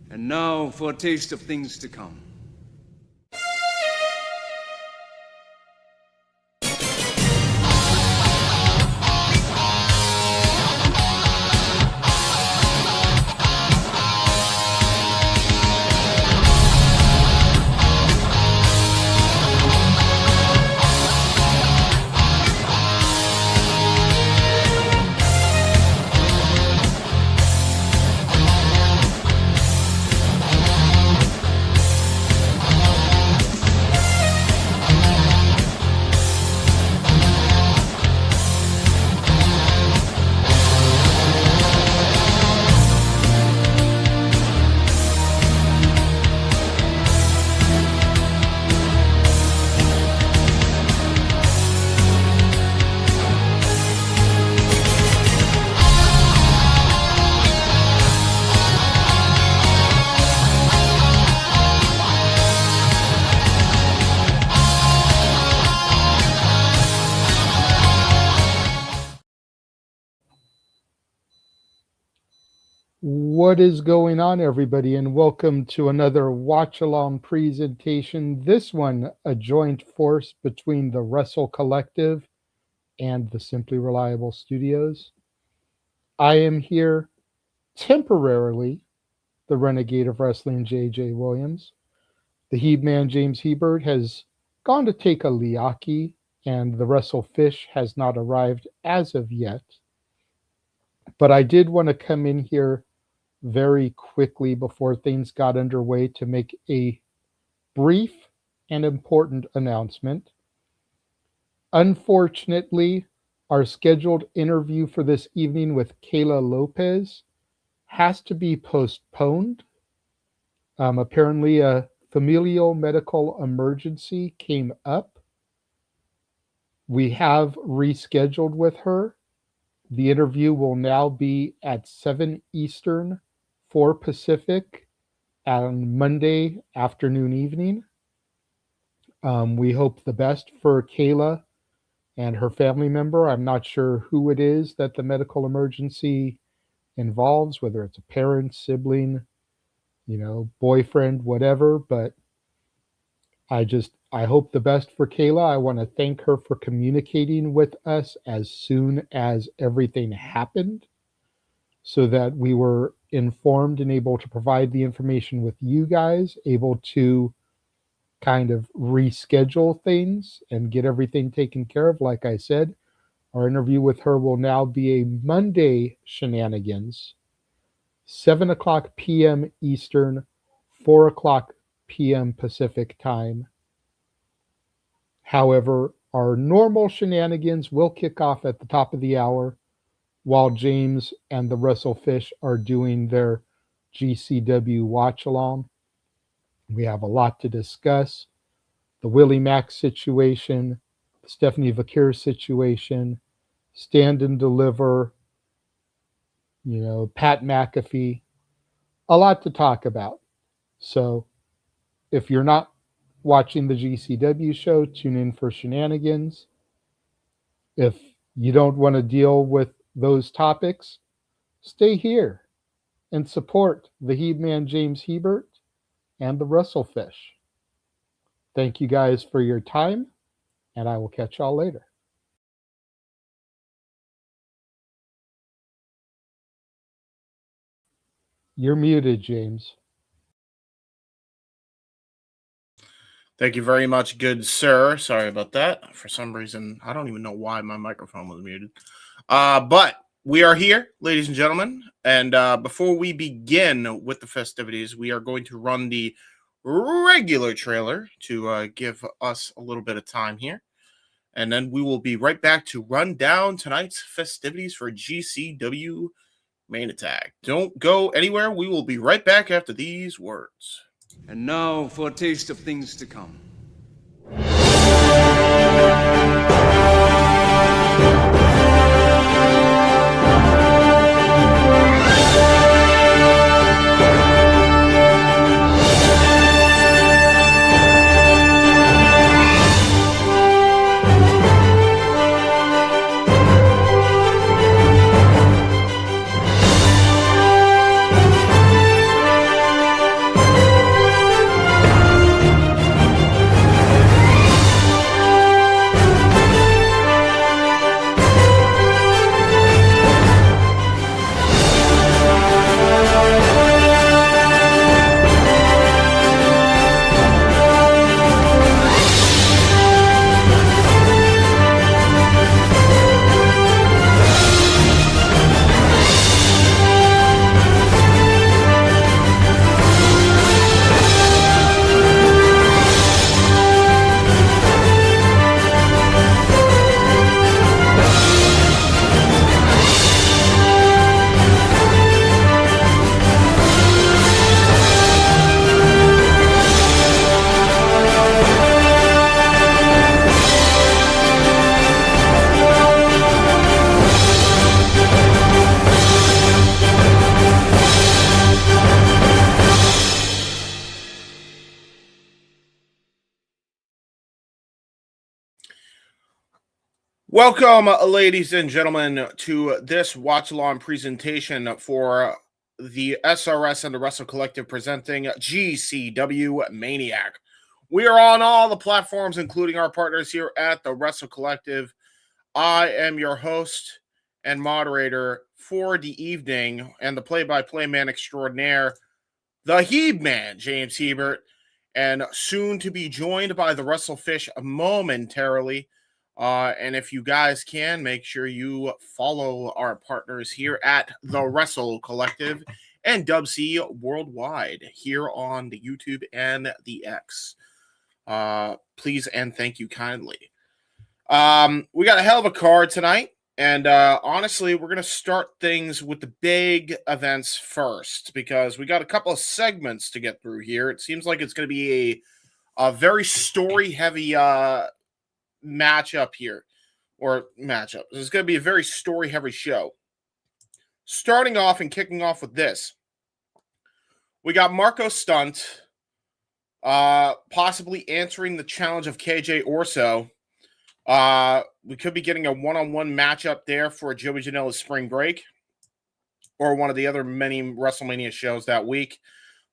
And now for a taste of things to come. What is going on, everybody, and welcome to another watch-along presentation. This one, a joint force between the Wrestle Collective and the Simply Reliable Studios. I am here temporarily, the Renegade of Wrestling, J.J. Williams. The Heb Man, James Hebert, has gone to take a liaki, and the Wrestlefish has not arrived as of yet. But I did want to come in here very quickly before things got underway to make a brief and important announcement. Unfortunately, our scheduled interview for this evening with Kayla Lopez has to be postponed. Apparently, a familial medical emergency came up. We have rescheduled with her. The interview will now be at 7 Eastern, 4 Pacific on Monday afternoon, evening. We hope the best for Kayla and her family member. I'm not sure who it is that the medical emergency involves, whether it's a parent, sibling, boyfriend, whatever, but I hope the best for Kayla. I want to thank her for communicating with us as soon as everything happened so that we were informed and able to provide the information with you guys, able to kind of reschedule things and get everything taken care of. Like I said, our interview with her will now be a Monday shenanigans, 7 o'clock p.m. Eastern, 4 o'clock p.m. Pacific time. However, our normal shenanigans will kick off at the top of the hour while James and the Wrestlefish are doing their GCW watch-along. We have a lot to discuss. The Willie Mack situation, the Stephanie Vakir situation, Stand and Deliver, Pat McAfee. A lot to talk about. So if you're not watching the GCW show, tune in for shenanigans. If you don't want to deal with those topics, stay here and support the Heb Man, James Hebert, and the Wrestlefish. Thank you guys for your time, and I will catch y'all later. You're muted, James. Thank you very much, good sir. Sorry about that. For some reason, I don't even know why my microphone was muted. But we are here, ladies and gentlemen. And before we begin with the festivities, we are going to run the regular trailer to give us a little bit of time here. And then we will be right back to run down tonight's festivities for GCW Main Attack. Don't go anywhere. We will be right back after these words. And now for a taste of things to come. Welcome, ladies and gentlemen, to this watch-along presentation for the SRS and the Wrestle Collective presenting GCW Maniac. We are on all the platforms, including our partners here at the Wrestle Collective. I am your host and moderator for the evening and the play-by-play man extraordinaire, the Heb Man, James Hebert, and soon to be joined by the Wrestlefish momentarily. And if you guys can, make sure you follow our partners here at the Wrestle Collective and Dubsy Worldwide here on the YouTube and the X. Please and thank you kindly. We got a hell of a card tonight. And honestly, we're going to start things with the big events first because we got a couple of segments to get through here. It seems like it's going to be a very story-heavy matchup here, or matchup. It's going to be a very story-heavy show. Starting off and kicking off with this, we got Marko Stunt possibly answering the challenge of KJ Orso. We could be getting a one-on-one matchup there for Joey Janela's Spring Break or one of the other many WrestleMania shows that week.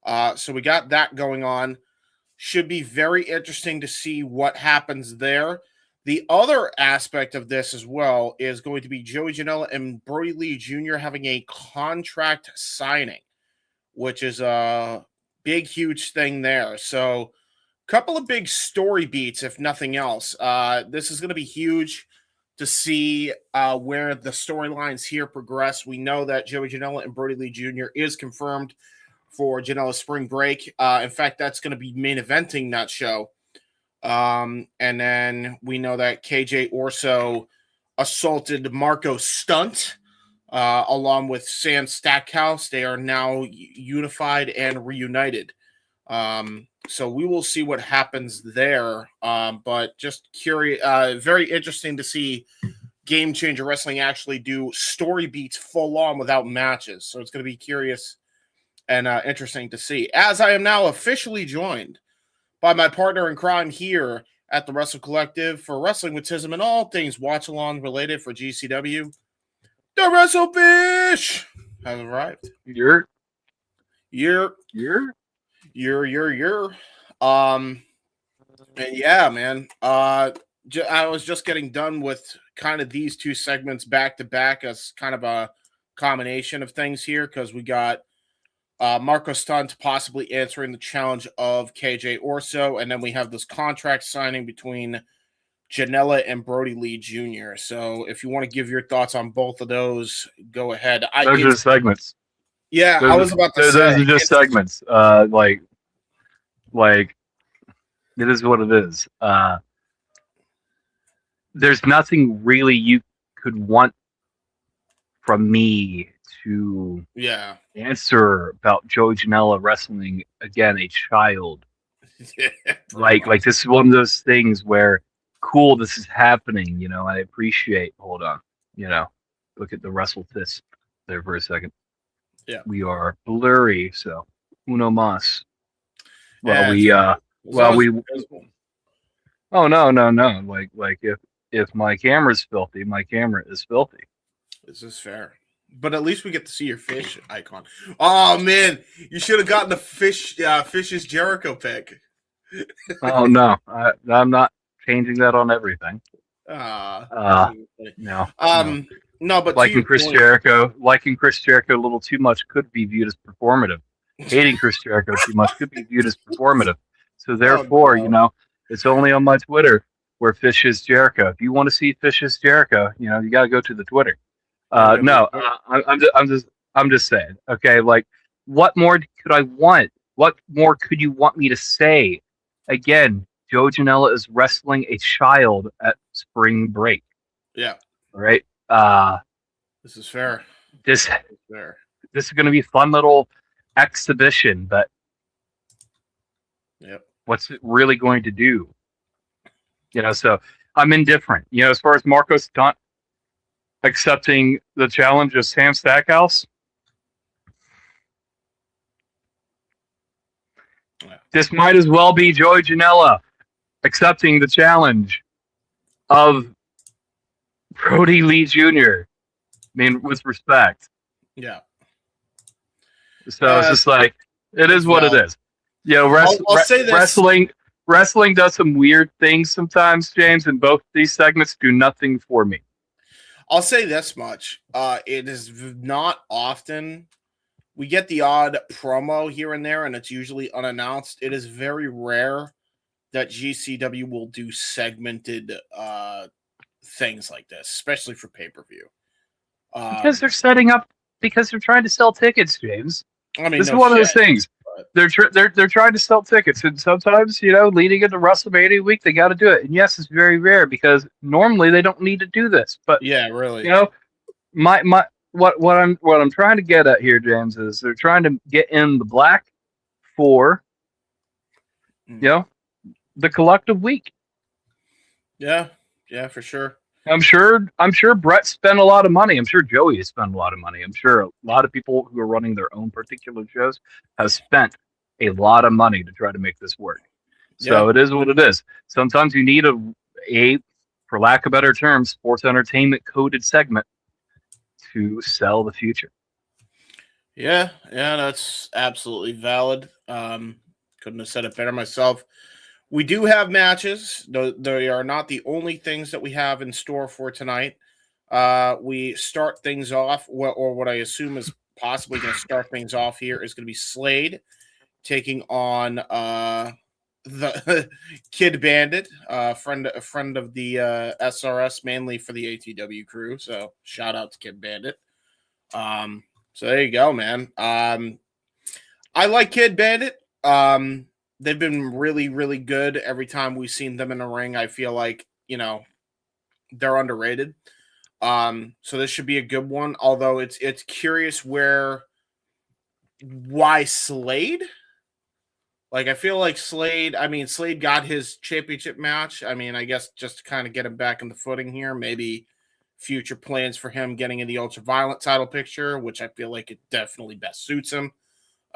So we got that going on. Should be very interesting to see what happens there. The other aspect of this as well is going to be Joey Janela and Brodie Lee Jr. having a contract signing, which is a big, huge thing there. So a couple of big story beats, if nothing else. This is going to be huge to see where the storylines here progress. We know that Joey Janela and Brodie Lee Jr. is confirmed for Janela's Spring Break. In fact, that's going to be main eventing that show. And then we know that KJ Orso assaulted Marko Stunt along with Sam Stackhouse. They are now unified and reunited. So we will see what happens there. But just curious, very interesting to see Game Changer Wrestling actually do story beats full on without matches. So it's going to be curious and interesting to see. As I am now officially joined by my partner in crime here at the Wrestle Collective for Wrestling with Tism and all things watch-along related for GCW, the Wrestlefish has arrived. You're. And yeah, man. I was just getting done with kind of these two segments back to back as kind of a combination of things here because we got Marko Stunt possibly answering the challenge of KJ Orso, and then we have this contract signing between Janela and Brodie Lee Jr. So if you want to give your thoughts on both of those, go ahead. Those are segments. Yeah, I was about to say. Those are just segments. Like it is what it is. There's nothing really you could want from me to answer about Joey Janela wrestling again a child. like this is one of those things where cool, this is happening, you know. I appreciate, hold on, you know, look at the Wrestlefish there for a second. Yeah, we are blurry, so uno mas. Oh no. Like if my camera's filthy, my camera is filthy. This is fair. But at least we get to see your fish icon. Oh man, you should have gotten the Fish's Jericho pick. Oh no, I'm not changing that on everything. No. No, but liking Chris Jericho a little too much could be viewed as performative. Hating Chris Jericho too much could be viewed as performative. So therefore, you know, it's only on my Twitter where Fish is Jericho. If you want to see Fish is Jericho, you know, you got to go to the Twitter. I'm just saying. Okay, like, what more could I want? What more could you want me to say? Again, Joe Janela is wrestling a child at Spring Break. Yeah. All right. This is fair. This is going to be a fun little exhibition, but what's it really going to do? You know, so I'm indifferent. You know, as far as Marko Stunt accepting the challenge of Sam Stackhouse, this might as well be Joey Janela accepting the challenge of Brodie Lee Jr. I mean, with respect. Yeah. So it's just like, it is what it is. You know, I'll say this. wrestling does some weird things sometimes, James, and both these segments do nothing for me. I'll say this much. It is not often we get the odd promo here and there, and it's usually unannounced. It is very rare that GCW will do segmented things like this, especially for pay-per-view. Because they're setting up, because they're trying to sell tickets, James. I mean, this is one of those things. They're trying to sell tickets, and sometimes, you know, leading into WrestleMania week, they got to do it. And yes, it's very rare because normally they don't need to do this. But yeah, really, you know, what I'm trying to get at here, James, is they're trying to get in the black for, you know, the collective week. Yeah, for sure. I'm sure Brett spent a lot of money. I'm sure Joey has spent a lot of money. I'm sure a lot of people who are running their own particular shows have spent a lot of money to try to make this work. So It is what it is. Sometimes you need a, for lack of better terms, sports entertainment coded segment to sell the future. Yeah, that's absolutely valid. Couldn't have said it better myself. We do have matches. They are not the only things that we have in store for tonight. We start things off, or what I assume is possibly going to start things off here is going to be Slade taking on the Kid Bandit, a friend of the SRS, mainly for the ATW crew. So shout out to Kid Bandit. So there you go, man. I like Kid Bandit. They've been really, really good every time we've seen them in the ring. I feel like, you know, they're underrated. So this should be a good one. Although it's curious why Slade? Like, I feel like Slade got his championship match. I mean, I guess just to kind of get him back in the footing here, maybe future plans for him getting in the Ultraviolet title picture, which I feel like it definitely best suits him.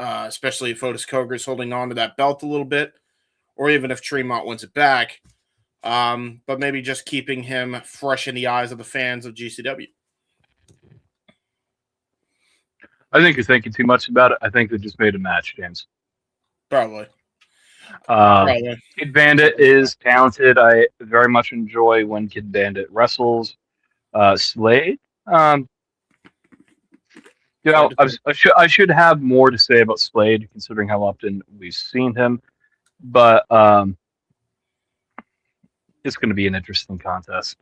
Especially if Otis Cogar is holding on to that belt a little bit, or even if Tremont wins it back. But maybe just keeping him fresh in the eyes of the fans of GCW. I think you're thinking too much about it. I think they just made a match, James. Probably. Kid Bandit is talented. I very much enjoy when Kid Bandit wrestles. Slade, you know, I should have more to say about Slade, considering how often we've seen him. But it's going to be an interesting contest.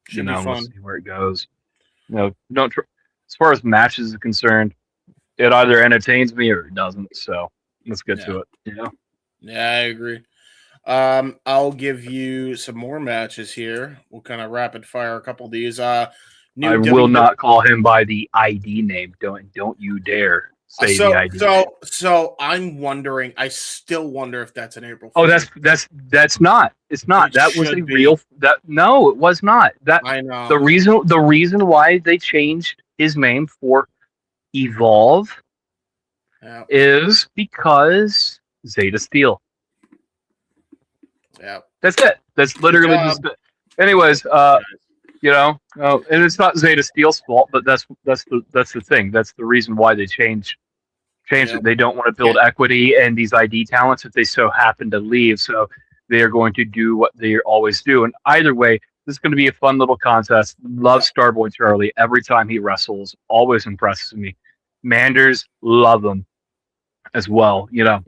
Should be fun. We'll see where it goes. You know, as far as matches are concerned, it either entertains me or it doesn't. So let's get to it. You know? Yeah, I agree. I'll give you some more matches here. We'll kind of rapid fire a couple of these. I will not call him by the ID name. Don't you dare say the ID name. So I'm wondering. I still wonder if that's an April Fool. Oh, that's not. It's not. That was a real. No, it was not. That I know. The reason why they changed his name for Evolve is because Zeta Steel. Yeah, that's it. That's literally just it. Anyways, you know, and it's not Zeta Steel's fault, but that's the thing. That's the reason why they changed it. They don't want to build equity and these ID talents if they so happen to leave. So they are going to do what they always do. And either way, this is going to be a fun little contest. Love Starboy Charlie every time he wrestles. Always impresses me. Manders, love him as well. You know,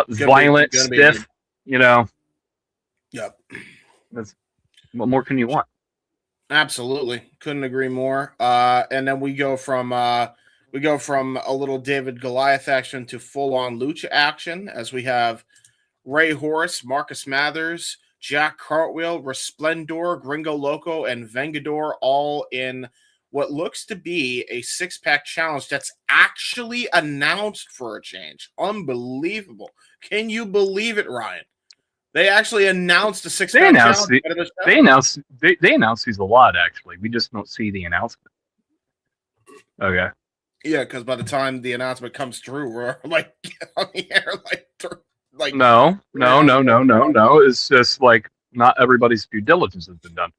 violent, stiff. You know. Yep. What more can you want? Absolutely, couldn't agree more. And then we go from a little David Goliath action to full on lucha action, as we have Ray Horus, Marcus Mathers, Jack Cartwheel, Resplandor, Gringo Loco, and Vengador, all in what looks to be a 6-pack challenge that's actually announced for a change. Unbelievable! Can you believe it, Ryan? They actually announced a 6-pack challenge. They announced these a lot, actually. We just don't see the announcement. Okay. Yeah, because by the time the announcement comes through, we're like on the air, like no. It's just like not everybody's due diligence has been done.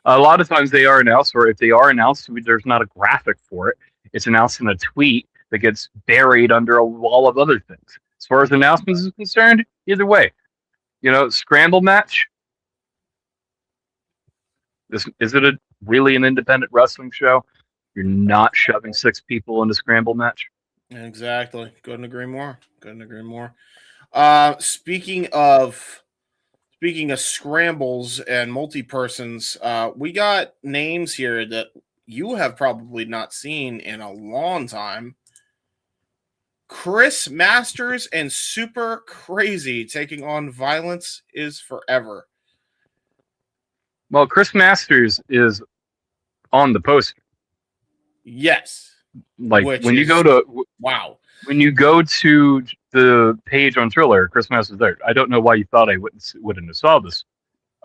A lot of times they are announced, or if they are announced, there's not a graphic for it. It's announced in a tweet that gets buried under a wall of other things. As far as announcements is concerned, either way, scramble match. Is it really an independent wrestling show? You're not shoving 6 people into scramble match. Exactly. Couldn't agree more. Speaking of scrambles and multi-persons, we got names here that you have probably not seen in a long time. Chris Masters and Super Crazy taking on Violence is Forever. Well, Chris Masters is on the poster. Yes. When you go to the page on Triller, Chris Masters is there. I don't know why you thought I wouldn't have saw this.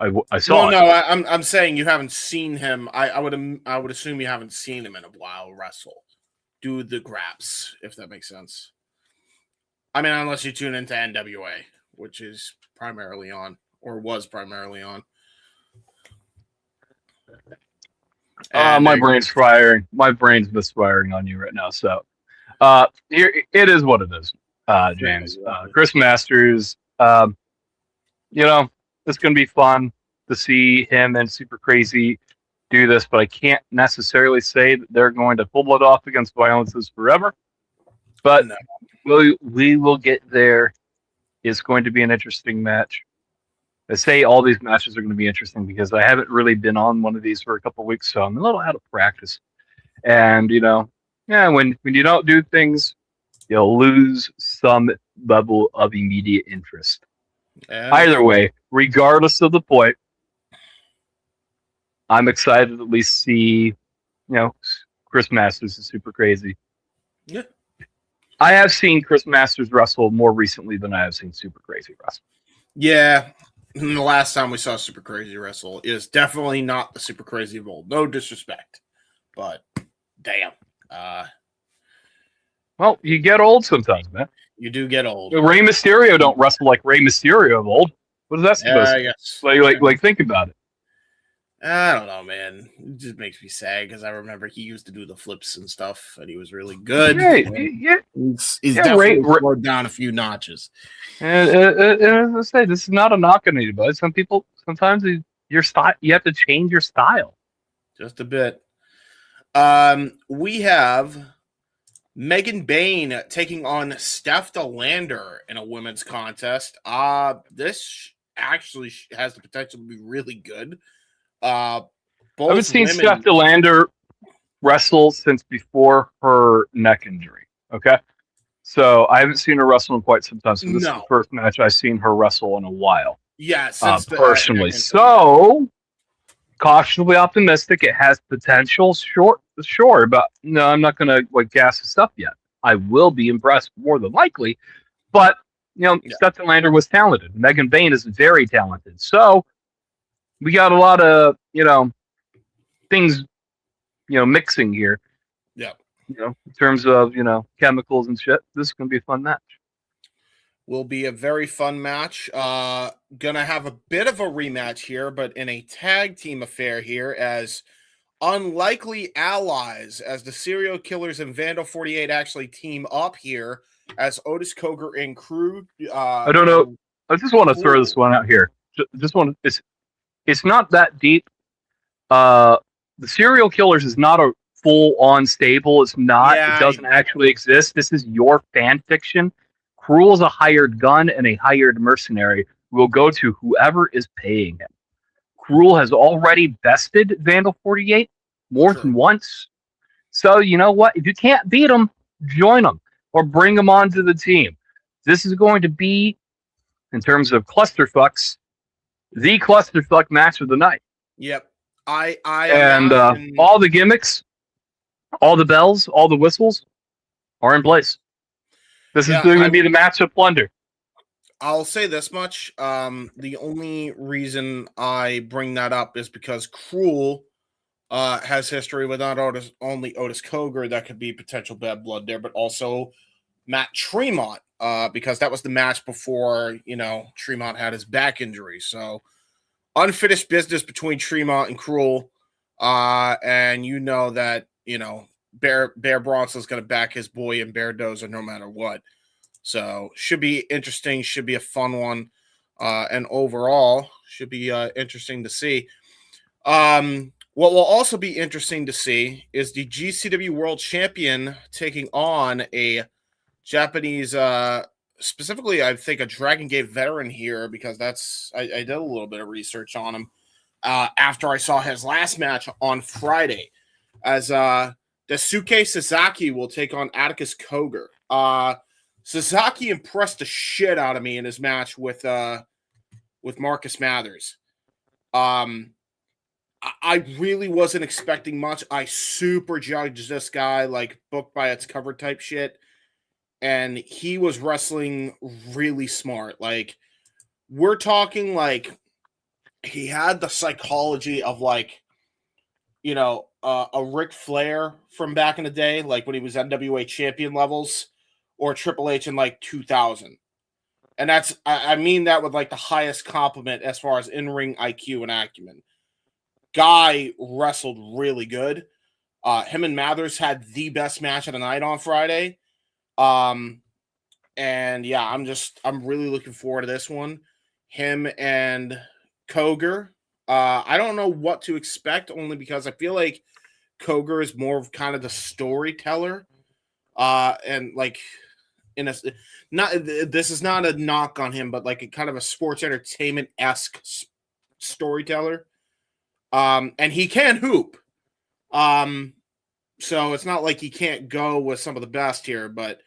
I saw it. No, I'm saying you haven't seen him. I would assume you haven't seen him in a while wrestle. Do the graps, if that makes sense. I mean, unless you tune into NWA, which is primarily on, or was primarily on. My brain's firing. My brain's misfiring on you right now. So, here it is. What it is, James. Chris Masters. It's going to be fun to see him and Super Crazy do this, but I can't necessarily say that they're going to pull it off against Violence is Forever. But we will get there. It's going to be an interesting match. I say all these matches are going to be interesting because I haven't really been on one of these for a couple of weeks, so I'm a little out of practice. And when you don't do things, you'll lose some level of immediate interest. Either way, regardless of the point, I'm excited to at least see, Chris Masters is Super Crazy. Yeah. I have seen Chris Masters wrestle more recently than I have seen Super Crazy wrestle. Yeah. The last time we saw Super Crazy wrestle is definitely not the Super Crazy of old. No disrespect. But, damn. Well, you get old sometimes, man. You do get old. Rey Mysterio don't wrestle like Rey Mysterio of old. What is that supposed to be? Like, think about it. I don't know, man. It just makes me sad because I remember he used to do the flips and stuff, and he was really good. Yeah. He's definitely slowed down a few notches. And as I say, this is not a knock on anybody. Sometimes your style, you have to change your style. Just a bit. We have Megan Bayne taking on Steph Lander in a women's contest. This actually has the potential to be really good. I haven't seen Steph Lander wrestle since before her neck injury. Okay. So I haven't seen her wrestle in quite some time. So this is the first match I've seen her wrestle in a while. Yeah, personally. So cautiously optimistic. It has potential. Sure, but no, I'm not gonna gas this up yet. I will be impressed more than likely. But Steph Lander was talented. Megan Bayne is very talented. So we got a lot of, things, mixing here. Yeah. In terms of, chemicals and shit. This is going to be a fun match. Will be a very fun match. Gonna have a bit of a rematch here, but in a tag team affair here as unlikely allies as the Serial Killers and Vandal 48 actually team up here as Otis, Cogar, and Krule. I don't know. I just want to throw this one out here. It's not that deep. The Serial Killers is not a full-on stable. It's not. It doesn't actually exist. This is your fan fiction. Krule is a hired gun and a hired mercenary who will go to whoever is paying him. Krule has already bested Vandal 48 more than once. So you know what? If you can't beat them, join them or bring them onto the team. This is going to be, in terms of clusterfucks, the clusterfuck match of the night. Yep. All the gimmicks, all the bells, all the whistles are in place. This is going to be the match of plunder. I'll say this much. The only reason I bring that up is because Krule has history with not only Otis Cogar, that could be potential bad blood there, but also Matt Tremont, because that was the match before, Tremont had his back injury. So unfinished business between Tremont and Krule. And you know that, Bear Bronson's going to back his boy in Beardozer no matter what. So should be interesting. Should be a fun one. And overall should be interesting to see. What will also be interesting to see is the GCW World Champion taking on a Japanese, specifically, I think a Dragon Gate veteran here, because I did a little bit of research on him after I saw his last match on Friday, as Daisuke Sasaki will take on Atticus Cogar. Sasaki impressed the shit out of me in his match with Marcus Mathers. I really wasn't expecting much. I super judged this guy, like book by its cover type shit. And he was wrestling really smart. Like, we're talking like he had the psychology of like, a Ric Flair from back in the day, like when he was NWA champion levels, or Triple H in like 2000. And that's, I mean that with like the highest compliment as far as in-ring IQ and acumen. Guy wrestled really good. Him and Mathers had the best match of the night on Friday. And yeah, I'm really looking forward to this one. Him and Cogar. I don't know what to expect, only because I feel like Cogar is more of kind of the storyteller. And like this is not a knock on him, but like a kind of a sports entertainment-esque storyteller. And he can hoop. So it's not like he can't go with some of the best here, but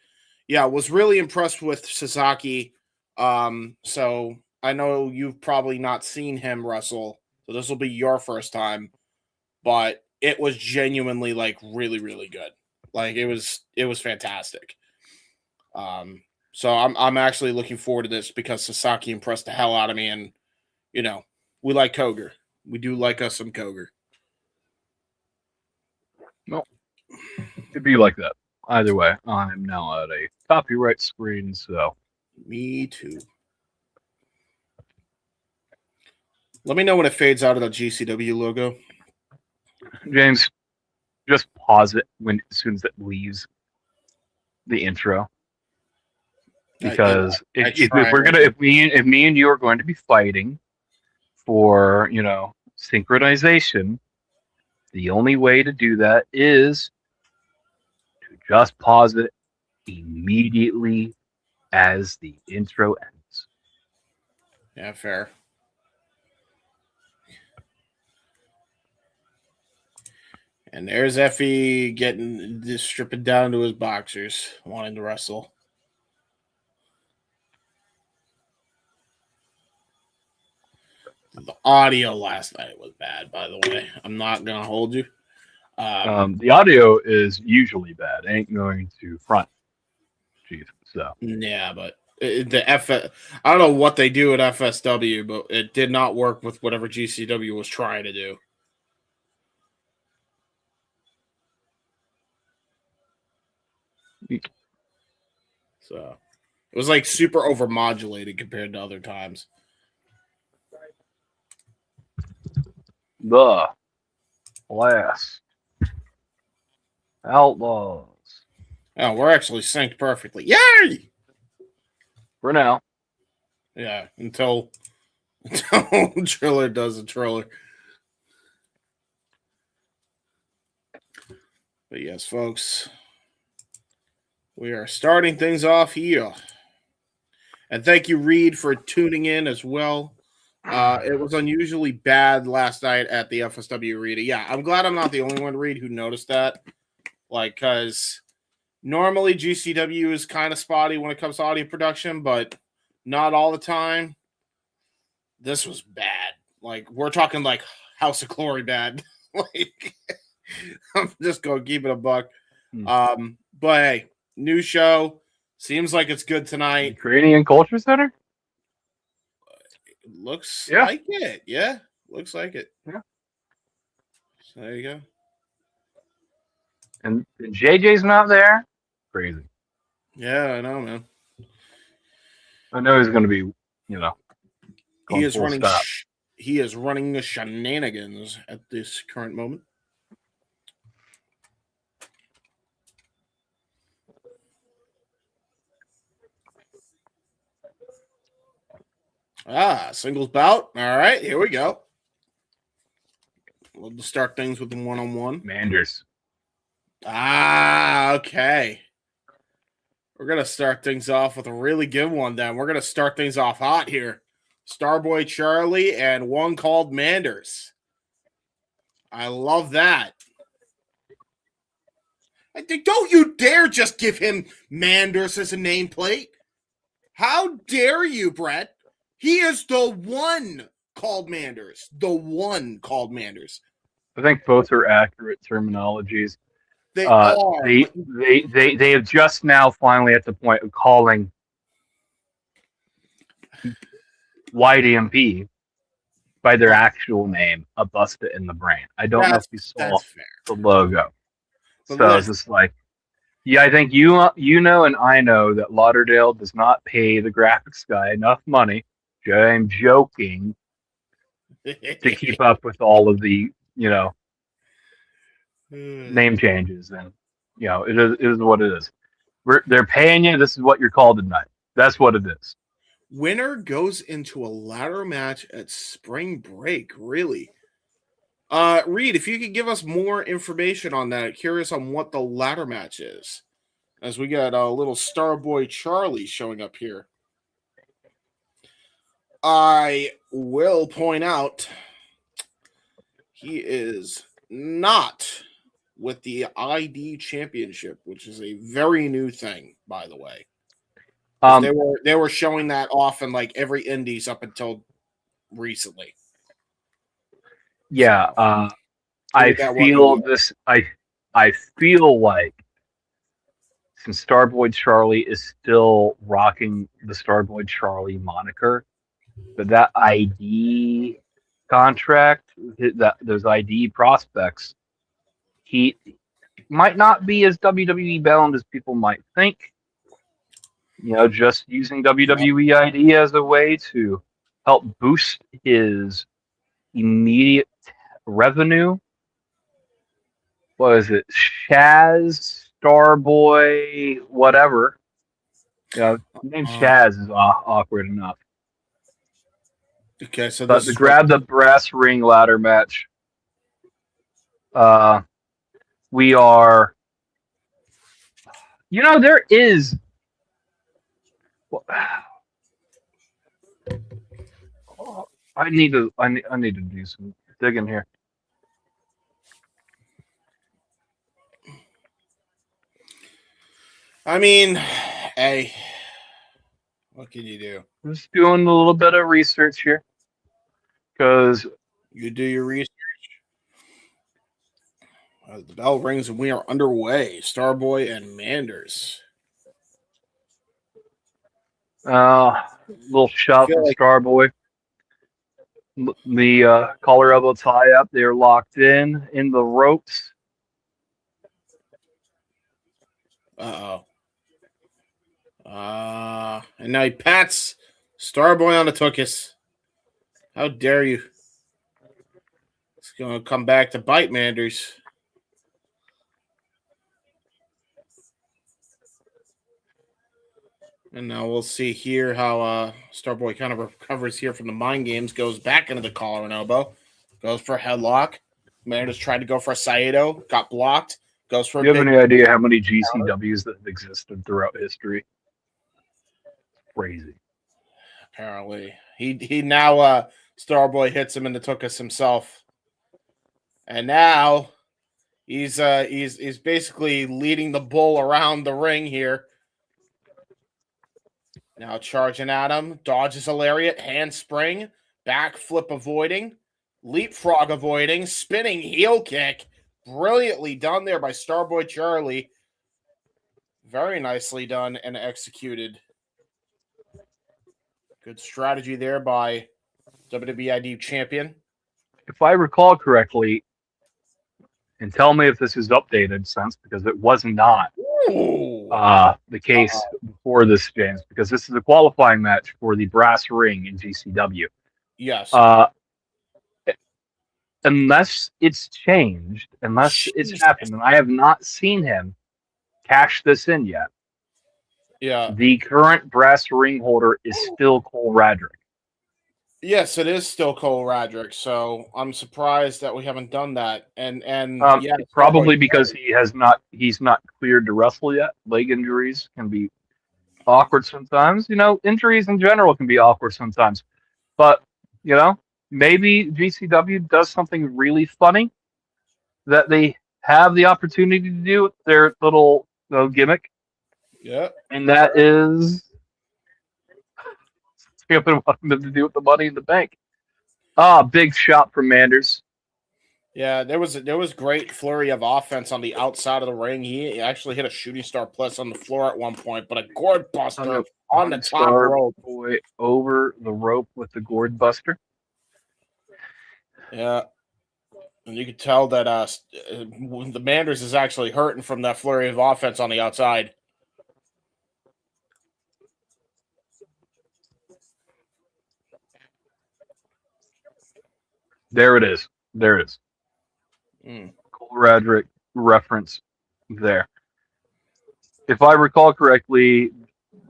yeah, was really impressed with Sasaki. So I know you've probably not seen him wrestle, so this will be your first time, but it was genuinely like really, really good. Like it was fantastic. So I'm actually looking forward to this because Sasaki impressed the hell out of me, and we like Cogar. We do like us some Cogar. No, it'd be like that. Either way, I'm now at a copyright screen, so. Me too. Let me know when it fades out of the GCW logo. James, just pause it as soon as it leaves the intro. Because if me and you are going to be fighting for, synchronization, the only way to do that is to just pause it immediately as the intro ends. Yeah, fair. And there's Effie stripping down to his boxers, wanting to wrestle. The audio last night was bad, by the way. I'm not going to hold you. The audio is usually bad. It ain't going to front. Jeez, so. Yeah, but I don't know what they do at FSW, but it did not work with whatever GCW was trying to do. So it was like super overmodulated compared to other times. The last Outlaws. Oh, we're actually synced perfectly. Yay! For now. Yeah, until Triller does a Triller. But yes, folks, we are starting things off here. And thank you, Reed, for tuning in as well. It was unusually bad last night at the FSW Arena. Yeah, I'm glad I'm not the only one, Reed, who noticed that. Like, because normally GCW is kind of spotty when it comes to audio production, but not all the time. This was bad. Like, we're talking like House of Glory bad. Like, I'm just going to keep it a buck. But hey, new show. Seems like it's good tonight. Ukrainian Cultural Center? Looks like it. Yeah. Looks like it. Yeah. So there you go. And JJ's not there? Crazy. Yeah, I know, man. I know he's going to be, He is running. he is running the shenanigans at this current moment. Singles bout. All right, here we go. Love to start things with the one-on-one. Manders. Okay. We're going to start things off with a really good one then. We're going to start things off hot here. Starboy Charlie and one called Manders. I love that. Don't you dare just give him Manders as a nameplate. How dare you, Brett? He is the one called Manders. The one called Manders. I think both are accurate terminologies. They are. They have just now finally at the point of calling YDMP by their actual name, a Busta in the Brain. I don't know if you saw the logo. But so it's just like, yeah, I think you know and I know that Lauderdale does not pay the graphics guy enough money. I'm joking to keep up with all of the, name changes, and it is what it is. They're paying you. This is what you're called tonight. That's what it is. Winner goes into a ladder match at spring break. Really, Reed, if you could give us more information on that. Curious on what the ladder match is, as we got a little Starboy Charlie showing up here. I will point out he is not with the ID Championship, which is a very new thing, by the way. They were showing that off in like every indies up until recently. Yeah, I feel this. I feel like since Starboy Charlie is still rocking the Starboy Charlie moniker, but that ID contract, those ID prospects, he might not be as WWE bound as people might think. Just using WWE ID as a way to help boost his immediate revenue. What is it? Shaz, Starboy, whatever. The name Shaz is awkward enough. Okay, so but to grab the brass ring ladder match, we are. There is. I need to do some digging here. I mean, hey, what can you do? I'm just doing a little bit of research here, because you do your research. The bell rings and we are underway. Starboy and Manders. Little shot from Starboy. The collar elbow tie up. They're locked in the ropes. And now he pats Starboy on the tuchus. How dare you? It's going to come back to bite Manders. And now we'll see here how Starboy kind of recovers here from the mind games. Goes back into the collar and elbow. Goes for a headlock. Manders tried to go for a Saito. Got blocked. Goes for Do you have any idea how many GCWs that have existed throughout history? Crazy. Apparently. He now Starboy hits him in the tuchus himself. And now he's basically leading the bull around the ring here. Now charging at him, dodges a lariat, handspring, back flip avoiding, leapfrog avoiding, spinning heel kick. Brilliantly done there by Starboy Charlie. Very nicely done and executed. Good strategy there by WWE ID champion. If I recall correctly, and tell me if this is updated since, because it was not the case before this, James, because this is a qualifying match for the brass ring in GCW. Yes. unless it's changed, unless it's happened, and I have not seen him cash this in yet. Yeah. The current brass ring holder is still Cole Radrick. Yes, it is still Cole Radrick, so I'm surprised that we haven't done that. And yeah, probably because he's not cleared to wrestle yet. Leg injuries can be awkward sometimes. You know, injuries in general can be awkward sometimes. But, you know, maybe GCW does something really funny that they have the opportunity to do with their little gimmick. Yeah. And that is something to do with the Money in the Bank. Big shot from Manders. Yeah, there was great flurry of offense on the outside of the ring. He actually hit a shooting star plus on the floor at one point, but a gourd buster on the top rope. Boy over the rope with the gourd buster. Yeah. And you could tell that the Manders is actually hurting from that flurry of offense on the outside. There it is. There it is. Cole Radrick reference there. If I recall correctly,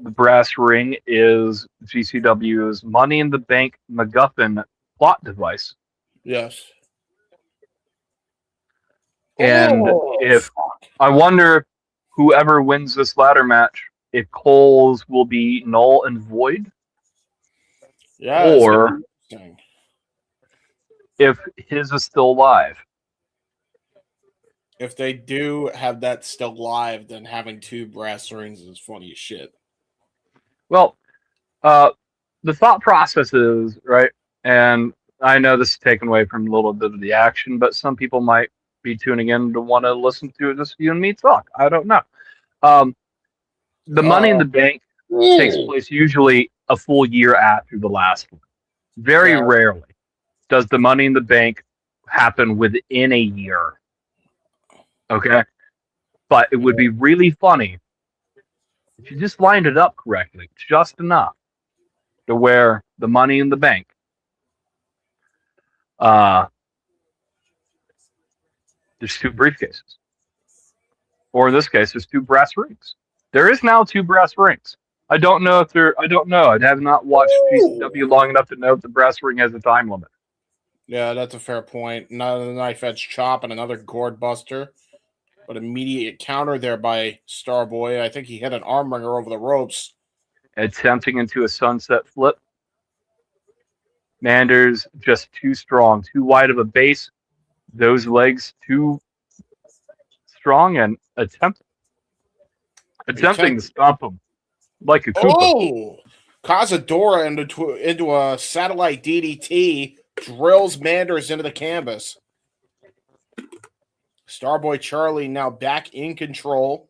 the brass ring is GCW's Money in the Bank MacGuffin plot device. Yes. And I wonder if whoever wins this ladder match, if Cole's will be null and void. Yeah. Or if his is still live. If they do have that still live, then having two brass rings is funny as shit. Well, the thought process is, right, and I know this is taken away from a little bit of the action, but some people might be tuning in to want to listen to just you and me talk. I don't know. The Money in the Bank takes place usually a full year after the last one. Very rarely does the Money in the Bank happen within a year. Okay? But it would be really funny if you just lined it up correctly, just enough to where the Money in the Bank there's two briefcases. Or in this case, there's two brass rings. There is now two brass rings. I don't know. I have not watched GCW long enough to know if the brass ring has a time limit. Yeah, that's a fair point. Another knife edge chop and another gourd buster. But immediate counter there by Starboy. I think he hit an arm wringer over the ropes. Attempting into a sunset flip. Manders just too strong, too wide of a base. Those legs too strong and attempting to stomp him like a Koopa. Oh! Cazadora into a satellite DDT. Drills Manders into the canvas. Starboy Charlie now back in control.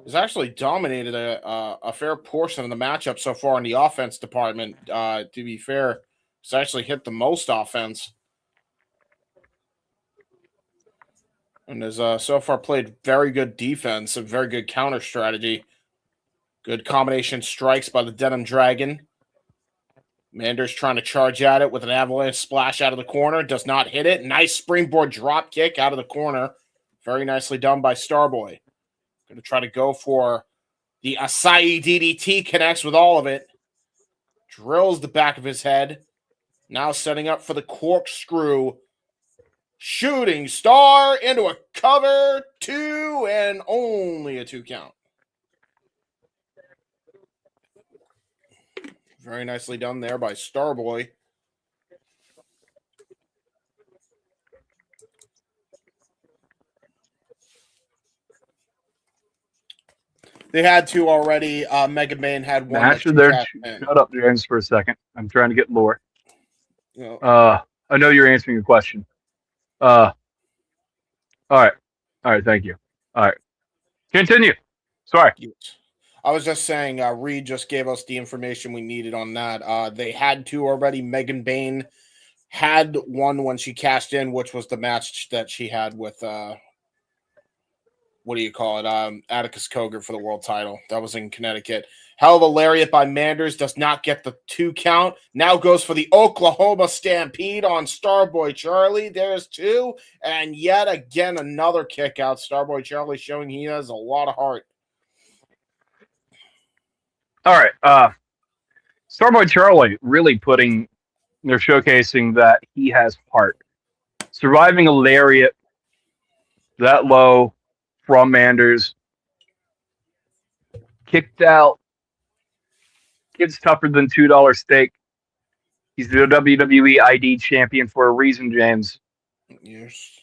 Has actually dominated a fair portion of the matchup so far in the offense department. To be fair, he's actually hit the most offense. And has so far played very good defense and very good counter strategy. Good combination strikes by the Denim Dragon. Manders trying to charge at it with an avalanche splash out of the corner. Does not hit it. Nice springboard drop kick out of the corner. Very nicely done by Starboy. Going to try to go for the Acai DDT. Connects with all of it. Drills the back of his head. Now setting up for the corkscrew. Shooting star into a cover. 2 and only a 2 count. Very nicely done there by Starboy. They had two already. Mega Man had one. Actually, shut up, James, for a second. I'm trying to get lore. Oh. I know you're answering your question. All right, thank you. All right, continue. Sorry. Yes. I was just saying, Reed just gave us the information we needed on that. They had two already. Megan Bayne had one when she cashed in, which was the match that she had with, what do you call it? Atticus Cogar for the world title. That was in Connecticut. Hell of a lariat by Manders. Does not get the 2 count. Now goes for the Oklahoma Stampede on Starboy Charlie. There's 2. And yet again, another kick out. Starboy Charlie showing he has a lot of heart. All right. Starboy Charlie really they're showcasing that he has heart. Surviving a lariat that low from Manders. Kicked out. Kid's tougher than $2 steak. He's the WWE ID champion for a reason, James. Yes.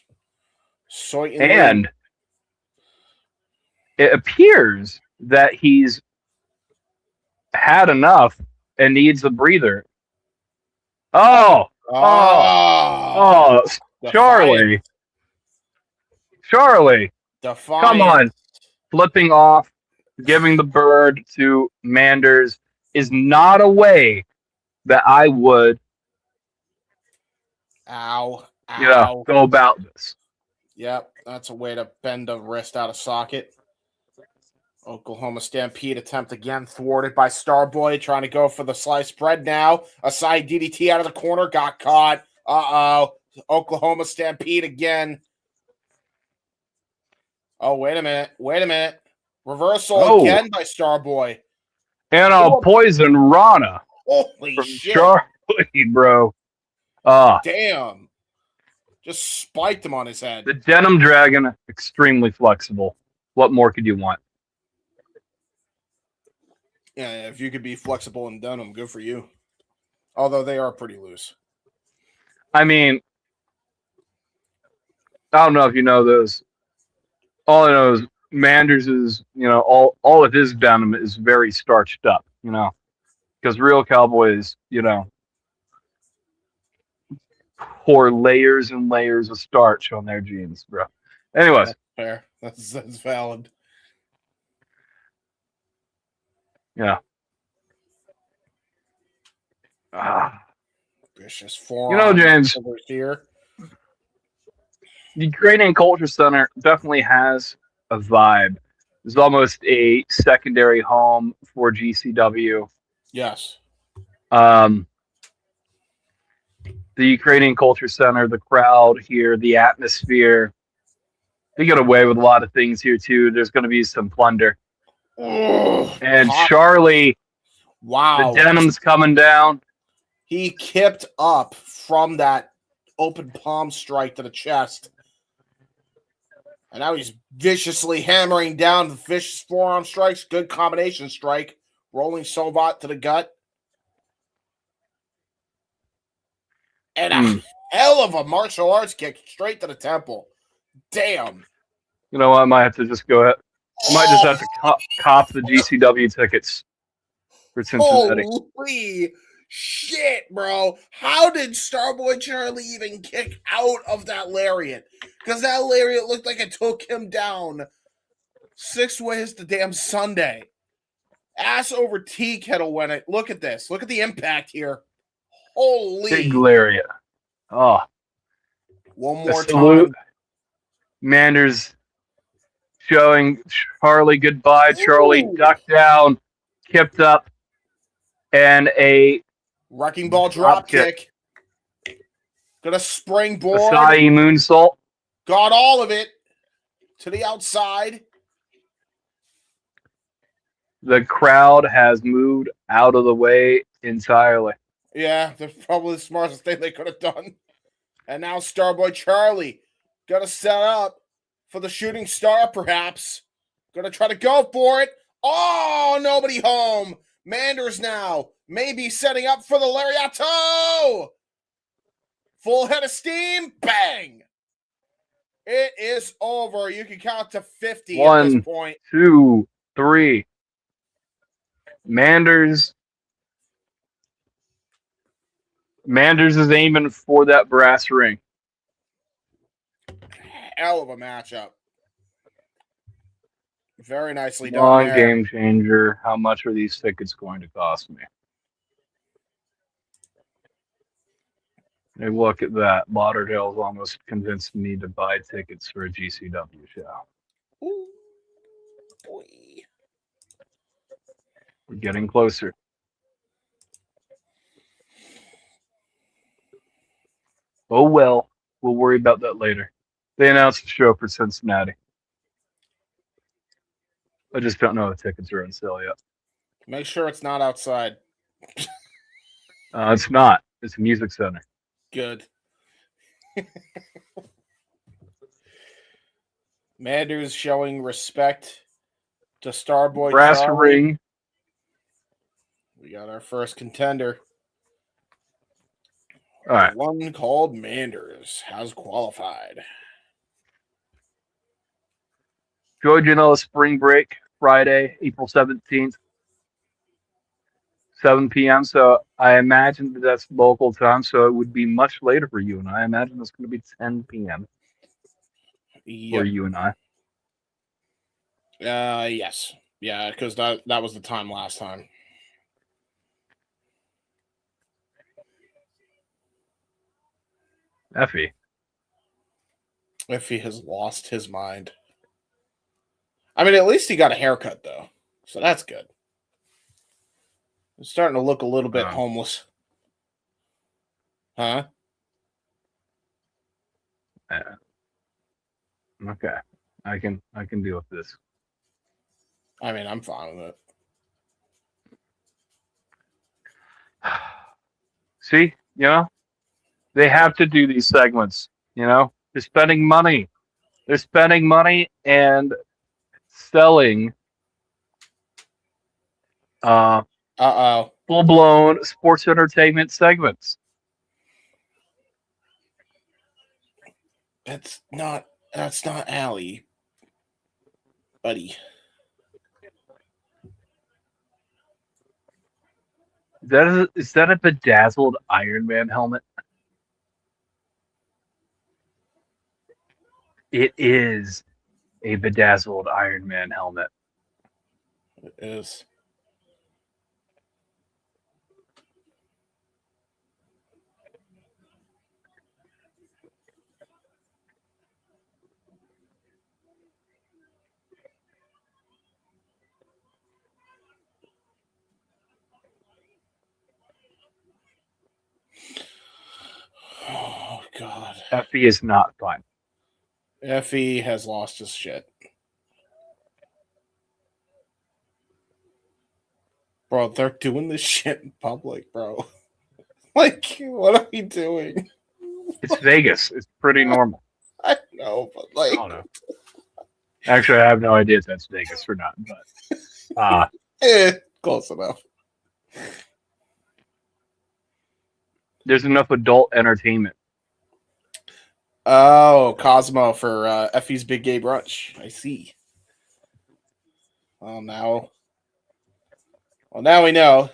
And it appears that he's had enough and needs a breather. Oh, Charlie. Defiant. Come on. Flipping off, giving the bird to Manders is not a way that I would Ow. go about this. Yep, that's a way to bend a wrist out of socket. Oklahoma Stampede attempt again, thwarted by Starboy, trying to go for the sliced bread now. A side DDT out of the corner, got caught. Oklahoma Stampede again. Oh, wait a minute. Reversal again by Starboy. And I'll poison Rana. Holy from shit. Charlie, bro. Damn. Just spiked him on his head. The Denim Dragon, extremely flexible. What more could you want? Yeah, if you could be flexible in denim, good for you. Although they are pretty loose. I mean, I don't know if you know those. All I know is Manders is, all of his denim is very starched up, because real cowboys, pour layers and layers of starch on their jeans, bro. Anyways. That's fair. That's valid. Yeah. Vicious forearm. James, here. the Ukrainian Culture Center definitely has a vibe. It's almost a secondary home for GCW. Yes. The Ukrainian Culture Center, the crowd here, the atmosphere. They get away with a lot of things here, too. There's going to be some plunder. And Charlie, wow, the denim's coming down. He kipped up from that open palm strike to the chest. And now he's viciously hammering down the vicious forearm strikes. Good combination strike. Rolling Sovat to the gut. And a hell of a martial arts kick straight to the temple. Damn. You know what? I might have to just go ahead. I might just have to cop the GCW tickets for Cincinnati. Holy shit, bro. How did Starboy Charlie even kick out of that lariat? Because that lariat looked like it took him down 6 ways to damn Sunday. Ass over tea kettle when it. Look at this. Look at the impact here. Holy. Big lariat. Oh. One more salute. time. Manders showing Charlie goodbye. Ooh. Charlie ducked down, kipped up, and a wrecking ball drop kick. Gonna springboard. Sasaki moonsault. Got all of it to the outside. The crowd has moved out of the way entirely. Yeah, that's probably the smartest thing they could have done. And now Starboy Charlie gonna set up for the shooting star, perhaps. Gonna try to go for it. Oh, nobody home. Manders now maybe setting up for the Lariato. Full head of steam. Bang. It is over. You can count to 50 at this point. 1, 2, 3. Manders is aiming for that brass ring. Hell of a matchup. Very nicely done. Long game changer. How much are these tickets going to cost me? Hey, look at that. Lauderdale's almost convinced me to buy tickets for a GCW show. Ooh, boy. We're getting closer. Oh well, we'll worry about that later. They announced the show for Cincinnati. I just don't know if tickets are on sale yet. Make sure it's not outside. It's not. It's a music center. Good. Manders showing respect to Starboy Brass Charlie. ring. We got our first contender. All right. The one called Manders has qualified. Joe Janela Spring Break, Friday, April 17th, 7 p.m. So I imagine that's local time, so it would be much later for you and I. Imagine it's going to be 10 p.m. for you and I. Yes. Yeah, because that was the time last time. Effie. If he has lost his mind. I mean, at least he got a haircut, though. So that's good. He's starting to look a little bit homeless. Huh? Yeah. Okay. I can deal with this. I mean, I'm fine with it. See, they have to do these segments, they're spending money. They're spending money and selling full-blown sports entertainment segments. That's not Allie, buddy. Is that a bedazzled Iron Man helmet? It is a bedazzled Iron Man helmet. It is. Oh, God. Effie is not fine. Effie has lost his shit. Bro, they're doing this shit in public, bro. Like, what are we doing? It's Vegas. It's pretty normal. I know, but like... I don't know. Actually, I have no idea if that's Vegas or not, but... close enough. There's enough adult entertainment. Oh, Cosmo for Effie's Big Gay Brunch. I see. Well, now we know.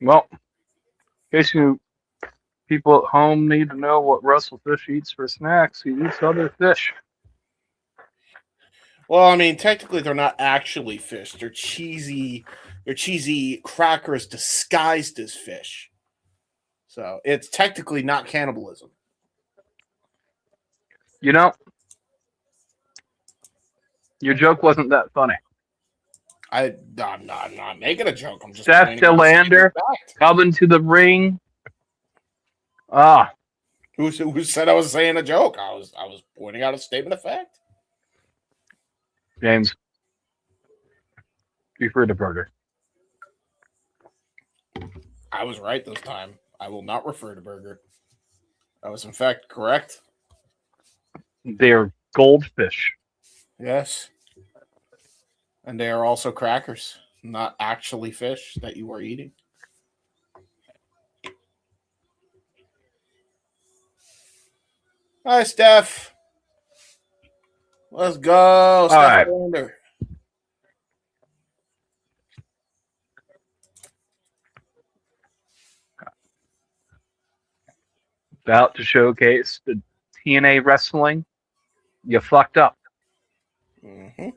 Well, in case people at home need to know what Wrestlefish eats for snacks, he eats other fish. Well, I mean, technically they're not actually fish. They're cheesy crackers disguised as fish. So it's technically not cannibalism. Your joke wasn't that funny. I'm not making a joke. I'm just Steph DeLander coming to the ring. Who said I was saying a joke? I was pointing out a statement of fact. James, refer to Burger. I was right this time. I will not refer to Burger. I was in fact correct. They're goldfish. Yes. And they are also crackers, not actually fish that you are eating. Hi, Steph. Let's go, Steph. Right. About to showcase the TNA wrestling. You fucked up. Mm-hmm.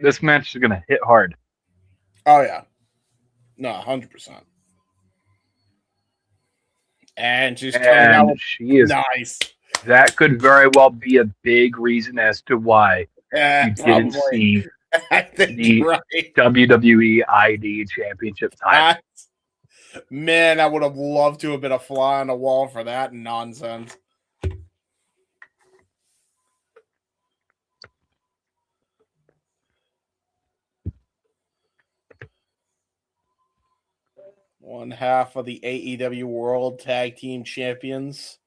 This match is going to hit hard. Oh, yeah. No, 100%. And she's coming out with she is nice. That could very well be a big reason as to why you didn't Probably. see I think the you're right. WWE ID Championship title. Man, I would have loved to have been a fly on the wall for that nonsense. One half of the AEW World Tag Team Champions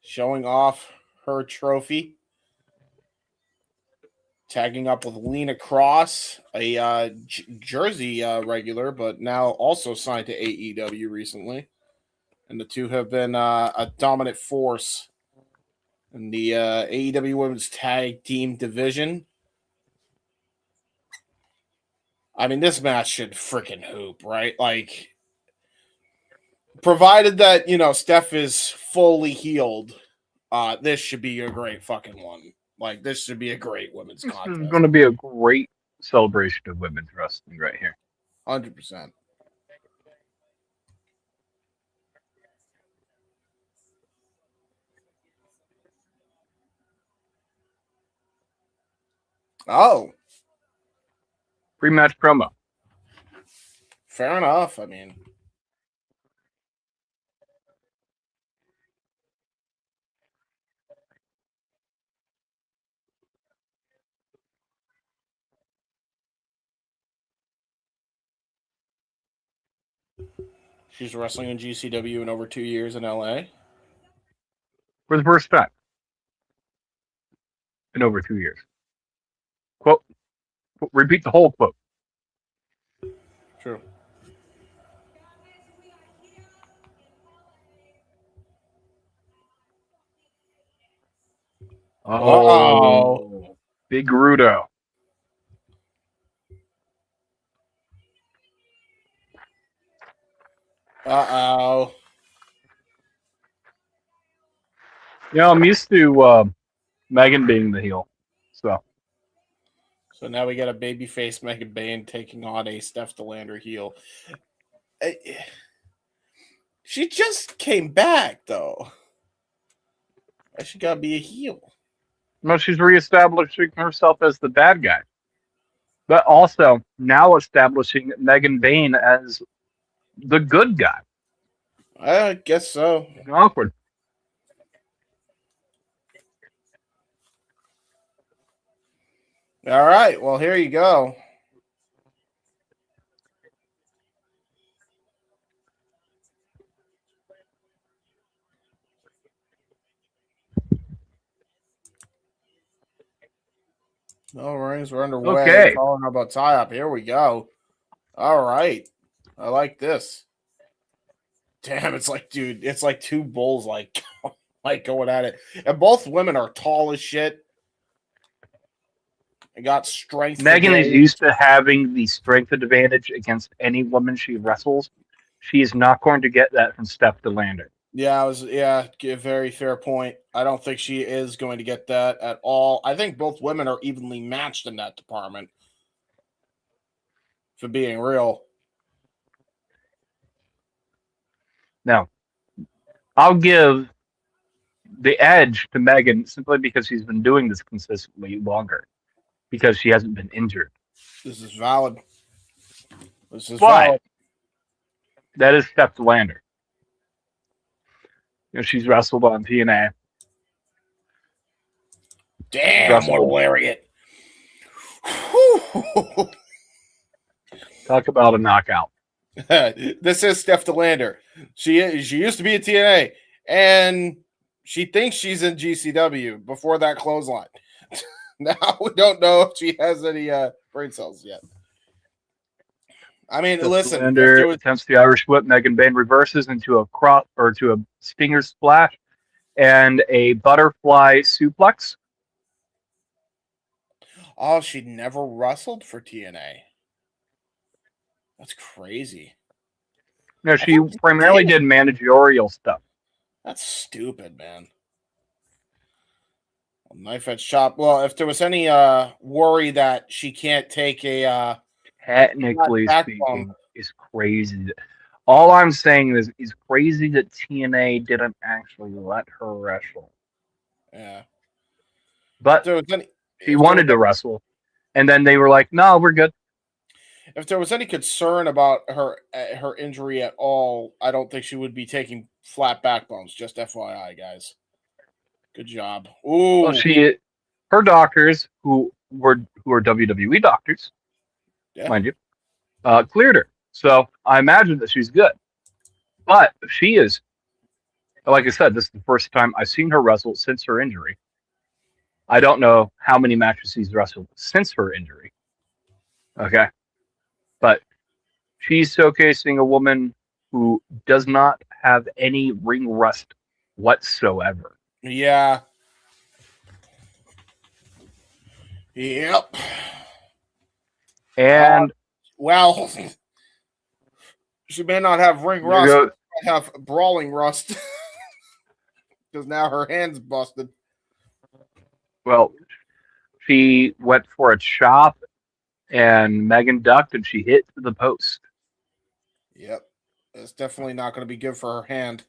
showing off her trophy. Tagging up with Lena Cross, a Jersey regular, but now also signed to AEW recently. And the two have been a dominant force in the AEW Women's Tag Team division. I mean, this match should freaking hoop, right? Like, provided that, Steph is fully healed, this should be a great fucking one. Like, this should be a great women's contest. This is going to be a great celebration of women's wrestling right here. 100%. Oh. Pre-match promo. Fair enough. I mean, she's wrestling in GCW in over 2 years in LA. For the first time in over 2 years. Quote. Repeat the whole quote. True. Oh, Big Rudo. Uh-oh. I'm used to Megan being the heel. So now we got a babyface Megan Bayne taking on a Steph DeLander heel. She just came back, though. She got to be a heel. No, she's reestablishing herself as the bad guy. But also now establishing Megan Bayne as the good guy. I guess so. Awkward. All right. Well, here you go. All right. We're underway. Okay. Calling about tie-up. Here we go. All right. I like this. Damn, it's like, dude, it's like two bulls like going at it. And both women are tall as shit. They got strength. Megan is used to having the strength advantage against any woman she wrestles. She is not going to get that from Steph DeLander. Yeah, very fair point. I don't think she is going to get that at all. I think both women are evenly matched in that department. For being real. Now, I'll give the edge to Megan simply because she's been doing this consistently longer. Because she hasn't been injured. This is valid. Valid. That is Steph DeLander. She's wrestled on TNA. Damn, what a lariat. Talk about a knockout. This is Steph DeLander. She used to be a TNA, and she thinks she's in GCW before that clothesline. Now we don't know if she has any brain cells yet. I mean, listen. DeLander attempts the Irish whip. Megan Bayne reverses into a crop or to a stinger splash and a butterfly suplex. Oh, she never wrestled for TNA. That's crazy. No, she primarily did managerial stuff. That's stupid, man. Knife edge chop. Well, if there was any worry that she can't take a Technically backbone. speaking, it's crazy. All I'm saying is it's crazy that TNA didn't actually let her wrestle. Yeah. But she wanted to wrestle. And then they were like, no, we're good. If there was any concern about her injury at all, I don't think she would be taking flat backbones. Just FYI, guys. Good job. Ooh. Well, her doctors, who are WWE doctors, mind you, cleared her. So I imagine that she's good. But she is, like I said, this is the first time I've seen her wrestle since her injury. I don't know how many matches she's wrestled since her injury. Okay. But she's showcasing a woman who does not have any ring rust whatsoever. Yeah. Yep. And well, she may not have ring rust, but she might have brawling rust. Because now her hand's busted. Well, she went for a chop and Megan ducked and she hit the post. Yep. It's definitely not going to be good for her hand.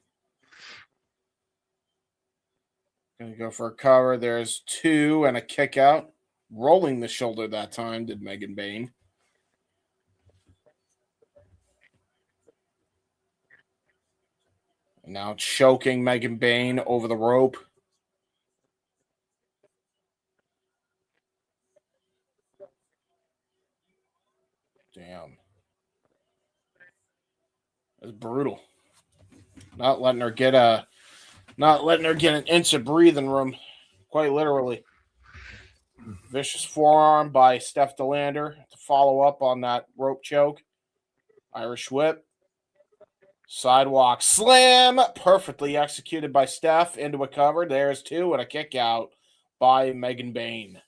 Going to go for a cover. There's 2 and a kick out. Rolling the shoulder that time did Megan Bayne. And now choking Megan Bayne over the rope. Damn. That's brutal. Not letting her get an inch of breathing room. Quite literally. Vicious forearm by Steph DeLander to follow up on that rope choke. Irish whip. Sidewalk slam. Perfectly executed by Steph into a cover. There's 2 and a kick out by Megan Bayne.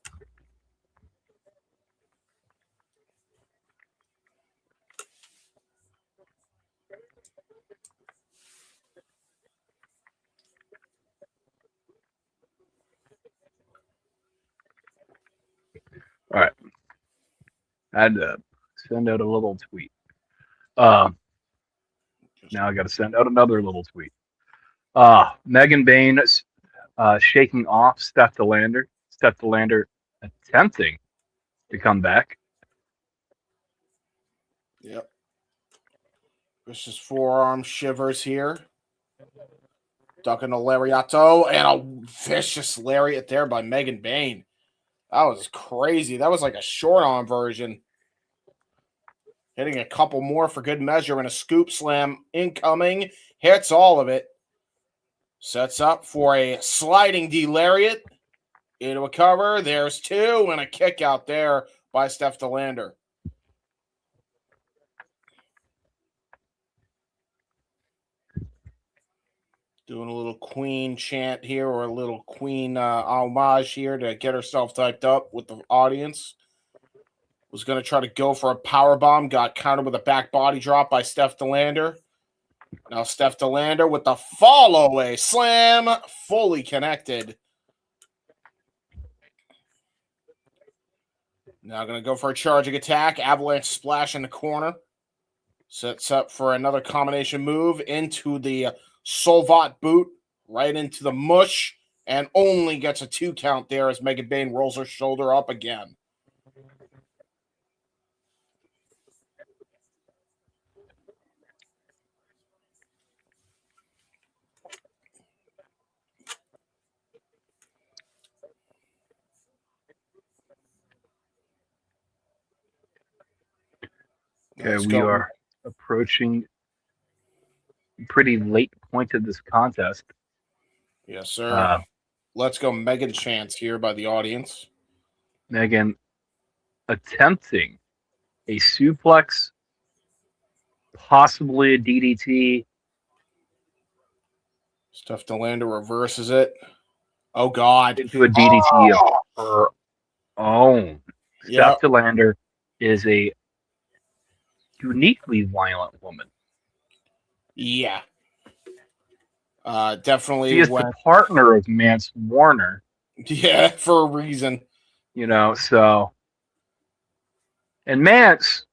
All right. I had to send out a little tweet. Now I got to send out another little tweet. Megan Bayne shaking off Steph DeLander. Steph DeLander attempting to come back. Yep. Vicious forearm shivers here. Ducking a lariato and a vicious lariat there by Megan Bayne. That was crazy. That was like a short arm version. Hitting a couple more for good measure and a scoop slam incoming. Hits all of it. Sets up for a sliding D lariat. Into a cover. There's 2 and a kick out there by Steph DeLander. Doing a little Queen chant here or a little Queen homage here to get herself typed up with the audience. Was going to try to go for a powerbomb. Got countered with a back body drop by Steph DeLander. Now Steph DeLander with the follow-away slam. Fully connected. Now going to go for a charging attack. Avalanche splash in the corner. Sets up for another combination move into the Solvat boot. Right into the mush. And only gets a 2 count there as Megan Bayne rolls her shoulder up again. Okay, we are approaching a pretty late point of this contest. Yes, sir. Let's go Megan chants here by the audience. Megan attempting a suplex, possibly a DDT. Steph DeLander reverses it. Oh, God. Into a DDT of her own. Yep. Steph DeLander is a uniquely violent woman. Yeah. Definitely. She is the partner of Mance Warner. Yeah, for a reason. You know, so. And Mance,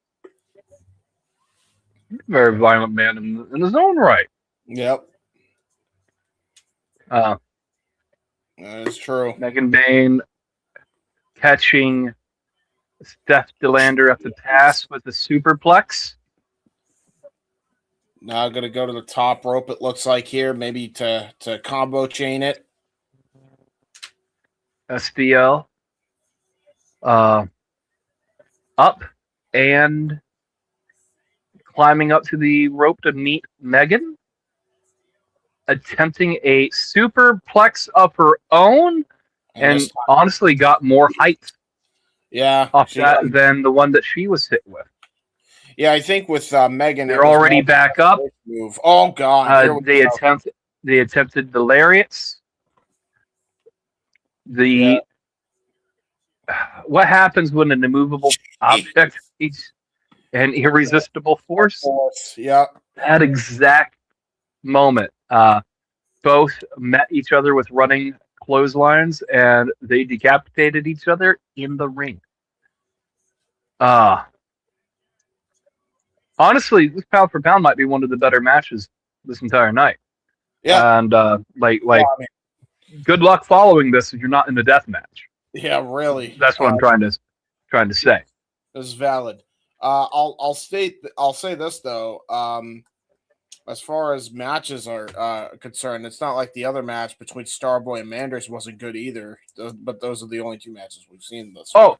very violent man in his own right. Yep. That is true. Megan Bayne catching Steph DeLander at the pass with the superplex. Now going to go to the top rope, it looks like here, maybe to combo chain it. SDL. Up and climbing up to the rope to meet Megan. Attempting a superplex of her own. And honestly got more height off that than the one that she was hit with. Yeah, I think with Megan, they're already back up. Move. Oh God! They attempted the lariats. What happens when an immovable object is an irresistible force? Yeah, that exact moment, both met each other with running clotheslines, and they decapitated each other in the ring. Honestly, this pound for pound might be one of the better matches this entire night. Yeah, and good luck following this if you're not in the death match. Yeah, really. That's what I'm trying to say. This is valid. I'll say this though. As far as matches are concerned, it's not like the other match between Starboy and Manders wasn't good either. But those are the only two matches we've seen this. I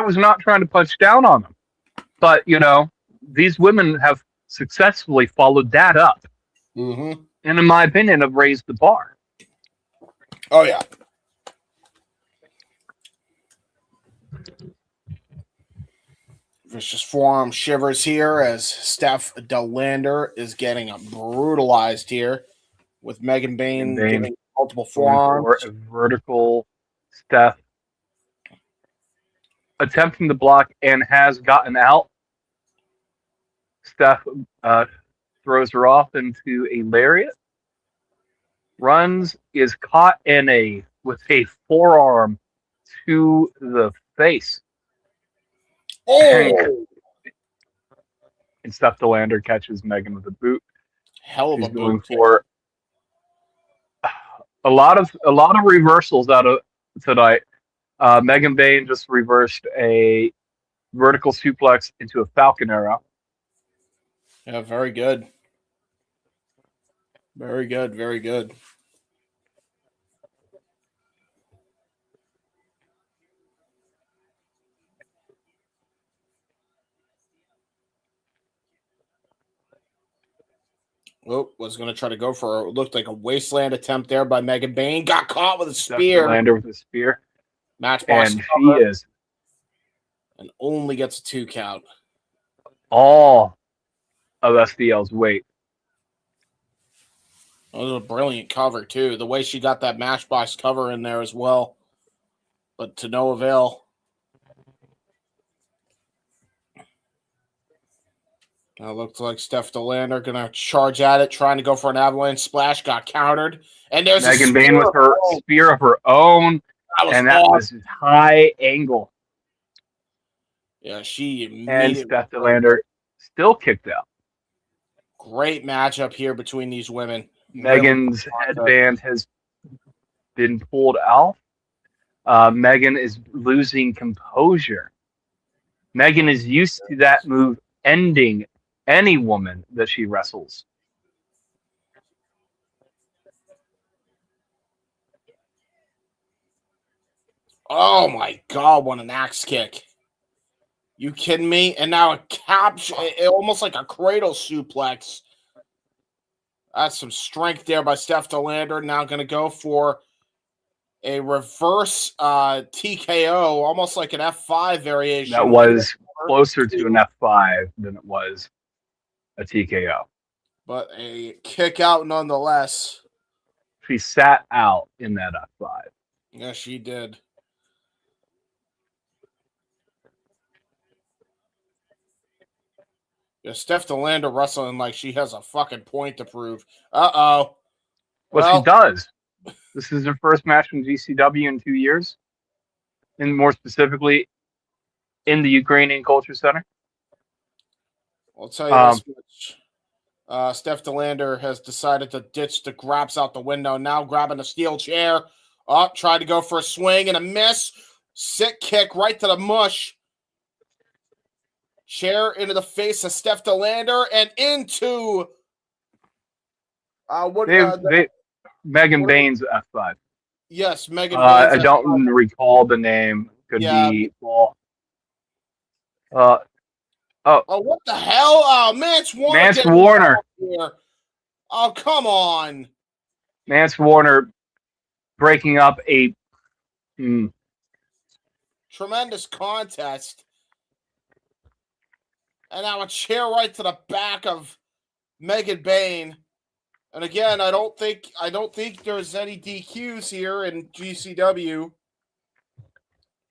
was not trying to punch down on them, but these women have successfully followed that up, and in my opinion, have raised the bar. Oh yeah. Vicious forearm shivers here as Steph DeLander is getting brutalized here with Megan Bayne giving multiple forearms. A vertical Steph attempting to block and has gotten out. Steph throws her off into a lariat. Runs, is caught with a forearm to the face. Oh! And Steph DeLander catches Megan with a boot. Hell of a boot. For a lot of reversals out of tonight. Megan Bayne just reversed a vertical suplex into a Falcon Arrow. Yeah, very good. Very good, very good. Oh, was going to try to go for it looked like a wasteland attempt there by Megan Bayne. Got caught with a spear. Lander with a spear. Matchbox. And she is. And only gets a 2 count. All of SDL's weight. That was a brilliant cover, too. The way she got that Matchbox cover in there as well. But to no avail. Now looks like Steph DeLander going to charge at it, trying to go for an avalanche splash. Got countered. And there's Megan Bayne with her spear of her own. That was high angle. Yeah, she immediately. And Steph DeLander still kicked out. Great matchup here between these women. Megan's headband has been pulled out. Megan is losing composure. Megan is used to that move ending any woman that she wrestles. Oh my God, what an axe kick. You kidding me? And now a capture, almost like a cradle suplex. That's some strength there by Steph DeLander. Now going to go for a reverse TKO, almost like an F5 variation. That was closer to an F5 than it was a TKO. But a kick out nonetheless. She sat out in that F5. Yeah, she did. Yeah, Steph DeLander wrestling like she has a fucking point to prove. Uh-oh. Well, she does. This is their first match from GCW in 2 years, and more specifically, in the Ukrainian Culture Center. I'll tell you this much. Steph DeLander has decided to ditch the grabs out the window. Now grabbing a steel chair. Up, tried to go for a swing and a miss. Sick kick right to the mush. Chair into the face of Steph DeLander and into Megan Bayne's F5. Yes, Megan Bayne's I don't recall the name. Could be Paul. Oh, what the hell? Oh, Mance Warner. Mance Warner. Oh, come on. Mance Warner breaking up a tremendous contest. And now a chair right to the back of Megan Bayne. And again, I don't think there's any DQs here in GCW.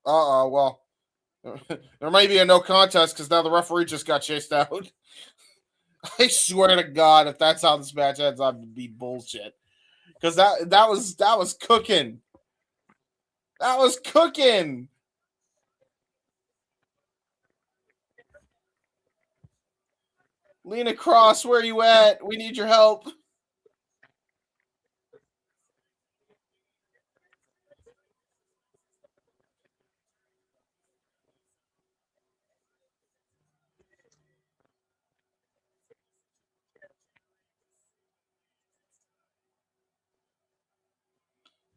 Well, there may be a no contest because now the referee just got chased out. I swear to God, if that's how this match ends, that would be bullshit. Because that was cooking. That was cooking. Lean across, where you at? We need your help.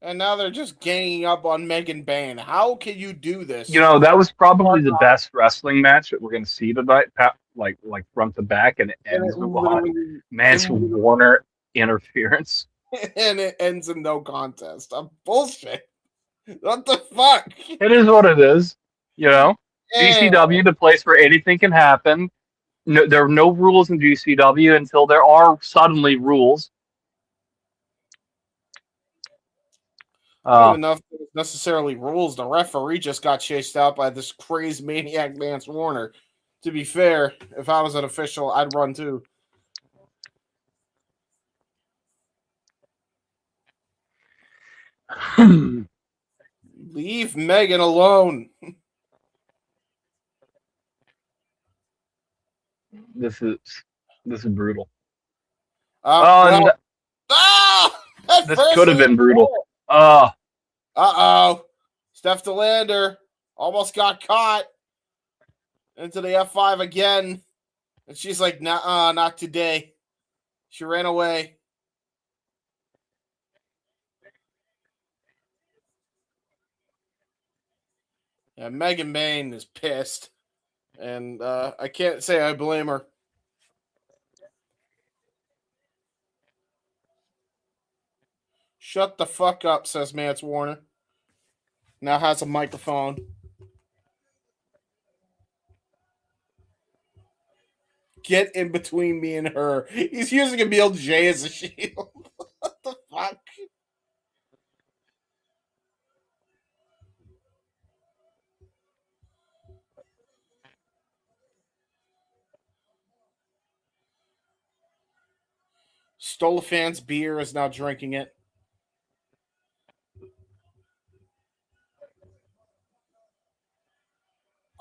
And now they're just ganging up on Megan Bayne. How can you do this? You know, that was probably the best wrestling match that we're going to see tonight, like front to back, and it ends with Mance Warner interference. And it ends in no contest. I'm bullshit. What the fuck? It is what it is. You know, GCW, the place where anything can happen. No, there are no rules in GCW until there are suddenly rules. I don't even know if there's necessarily rules. The referee just got chased out by this crazed maniac Mance Warner. To be fair, if I was an official, I'd run too. Leave Megan alone. This is brutal. This could have been brutal. Steph DeLander almost got caught into the F5 again. And she's like, nah, not today. She ran away. Yeah, Megan Bayne is pissed. And I can't say I blame her. Shut the fuck up, says Mance Warner. Now has a microphone. Get in between me and her. He's using a BLJ as a shield. What the fuck? Stolifan's beer is now drinking it.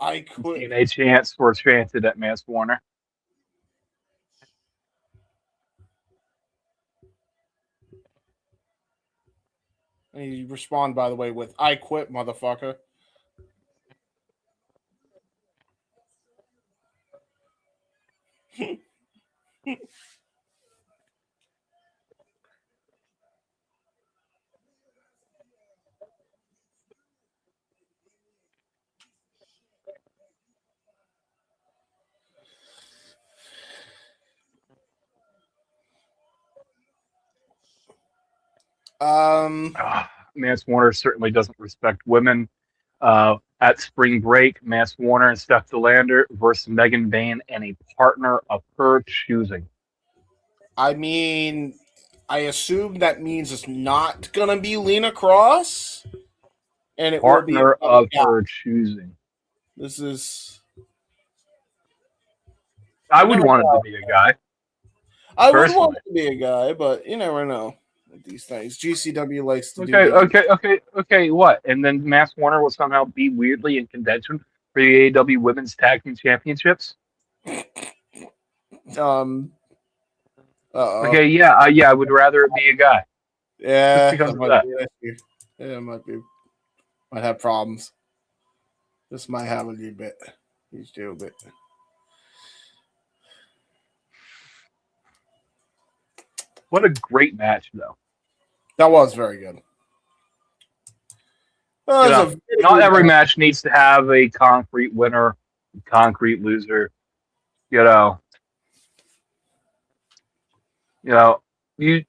I quit. A chance for chanted at Mance Warner. And he respond, by the way, with "I quit, motherfucker." Mance Warner certainly doesn't respect women. At spring break, Mance Warner and Steph DeLander versus Megan Bayne and a partner of her choosing. I mean, I assume that means it's not gonna be Lena Cross, and it partner will be of her choosing. This is. I would want it to be a guy. I would want it to be a guy, but you never know. with these things. GCW likes to Okay. What? And then Mass Warner will somehow be weirdly in contention for the AEW Women's Tag Team Championships. Okay, yeah, I would rather it be a guy. Yeah, because that of might that. be an issue. Yeah, might have problems. This might have a little bit. He's still a bit. What a great match, though. That was very good. Not every match needs to have a concrete winner, concrete loser. You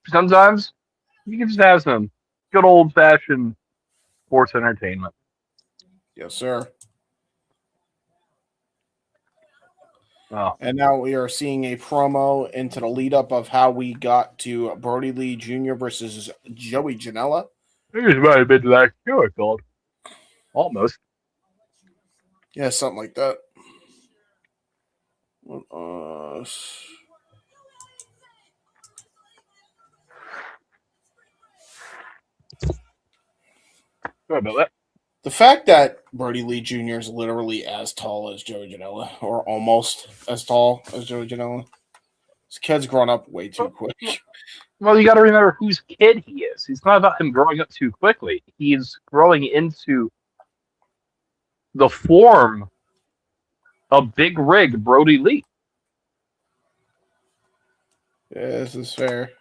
sometimes you can just have some good old fashioned sports entertainment. Yes, sir. Oh. And now we are seeing a promo into the lead up of how we got to Brodie Lee Jr. versus Joey Janela. This might have been like called. Almost. Yeah, something like that. Sorry about that. The fact that Brodie Lee Jr. is literally as tall as Joey Janela, or almost as tall as Joey Janela. This kid's grown up way too quick. Well, you got to remember whose kid he is. It's not about him growing up too quickly. He's growing into the form of Big Rig Brodie Lee. Yeah, this is fair.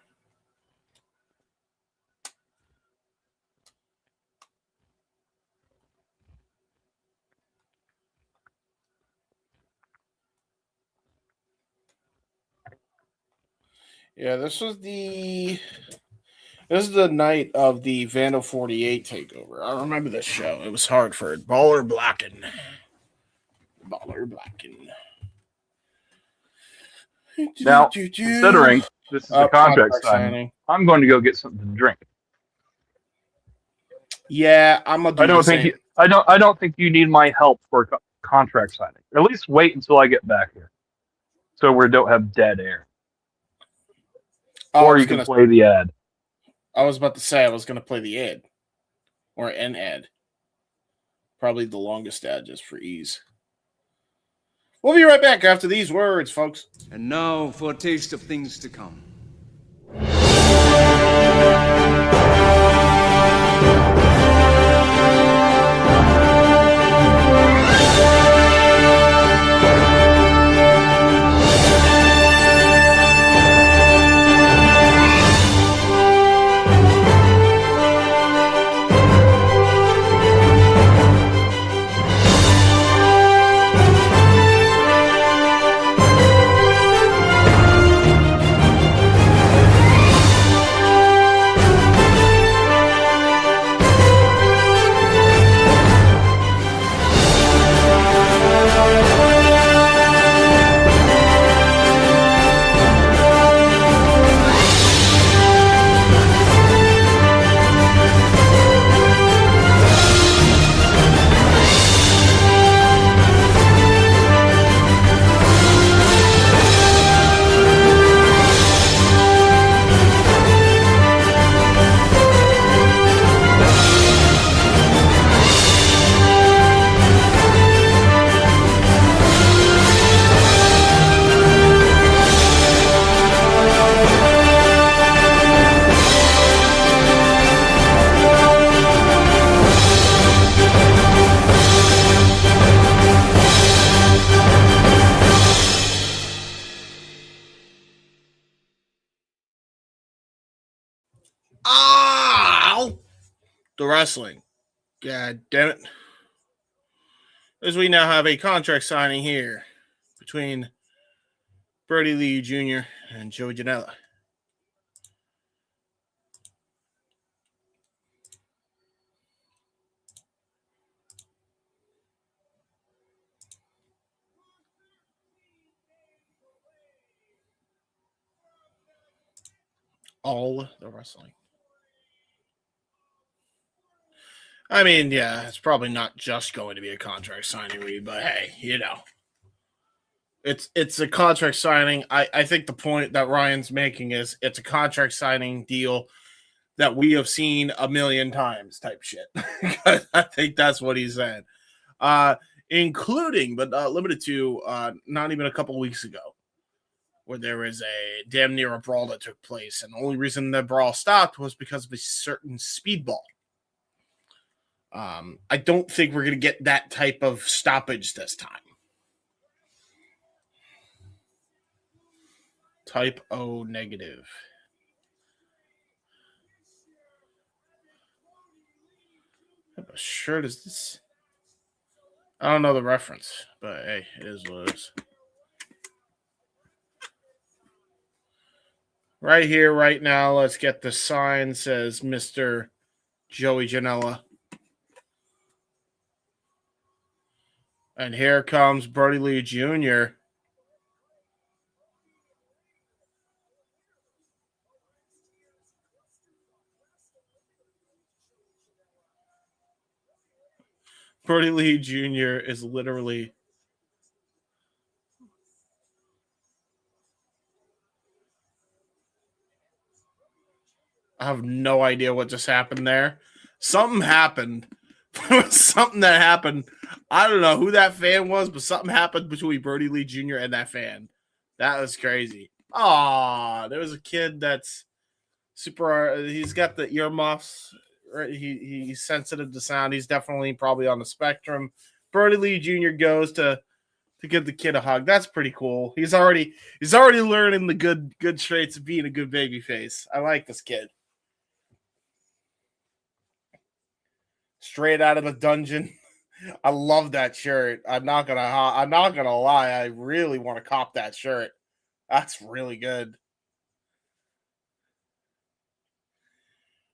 Yeah, this is the night of the Vandal 48 takeover. I remember this show. It was Hartford. Baller Blackin'. Now, considering this is a contract signing, I'm going to go get something to drink. Yeah, I'm gonna. I don't think you need my help for a contract signing. At least wait until I get back here, so we don't have dead air. Or you can play the ad. I was about to say I was going to play the ad. Or an ad. Probably the longest ad just for ease. We'll be right back after these words, folks. And now for a taste of things to come. The wrestling. God damn it. As we now have a contract signing here between Brodie Lee Jr. and Joey Janela. All the wrestling. I mean, yeah, it's probably not just going to be a contract signing read, but hey, it's a contract signing. I think the point that Ryan's making is it's a contract signing deal that we have seen a million times type shit. I think that's what he said. Including, but not limited to, not even a couple weeks ago, where there was a damn near a brawl that took place. And the only reason the brawl stopped was because of a certain speedball. I don't think we're going to get that type of stoppage this time. Type O negative. What shirt is this? I don't know the reference, but hey, it is what it is. Right here, right now, let's get the sign says Mr. Joey Janela. And here comes Brodie Lee Jr. Brodie Lee Jr. is literally... I have no idea what just happened there. Something happened. There was something that happened. I don't know who that fan was, but something happened between Brodie Lee Jr. and that fan. That was crazy. Aw, there was a kid that's super... He's got the earmuffs. Right? He's sensitive to sound. He's definitely probably on the spectrum. Brodie Lee Jr. goes to give the kid a hug. That's pretty cool. He's already learning the good traits of being a good baby face. I like this kid. Straight out of the dungeon. I love that shirt. I'm not gonna lie. I really want to cop that shirt. That's really good.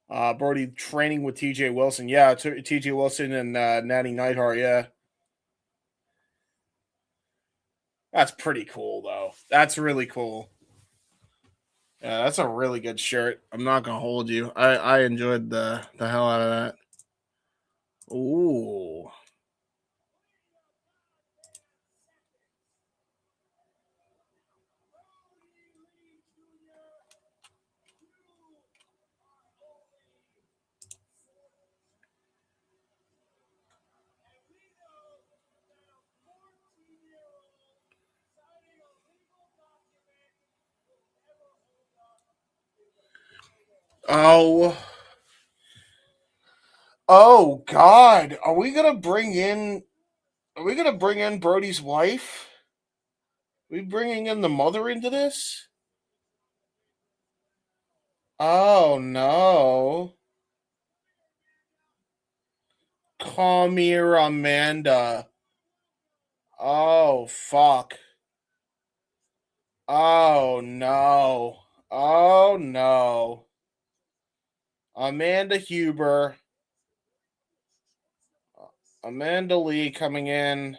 Brodie training with TJ Wilson. Yeah, TJ Wilson and Natty Neidhart. Yeah. That's pretty cool, though. That's really cool. Yeah, that's a really good shirt. I'm not gonna hold you. I enjoyed the hell out of that. Ooh. Oh God. Are we gonna bring in Brodie's wife? Are we bringing in the mother into this? Oh no. Come here, Amanda. Oh fuck. Oh no. Oh no. Amanda Huber. Amanda Lee coming in.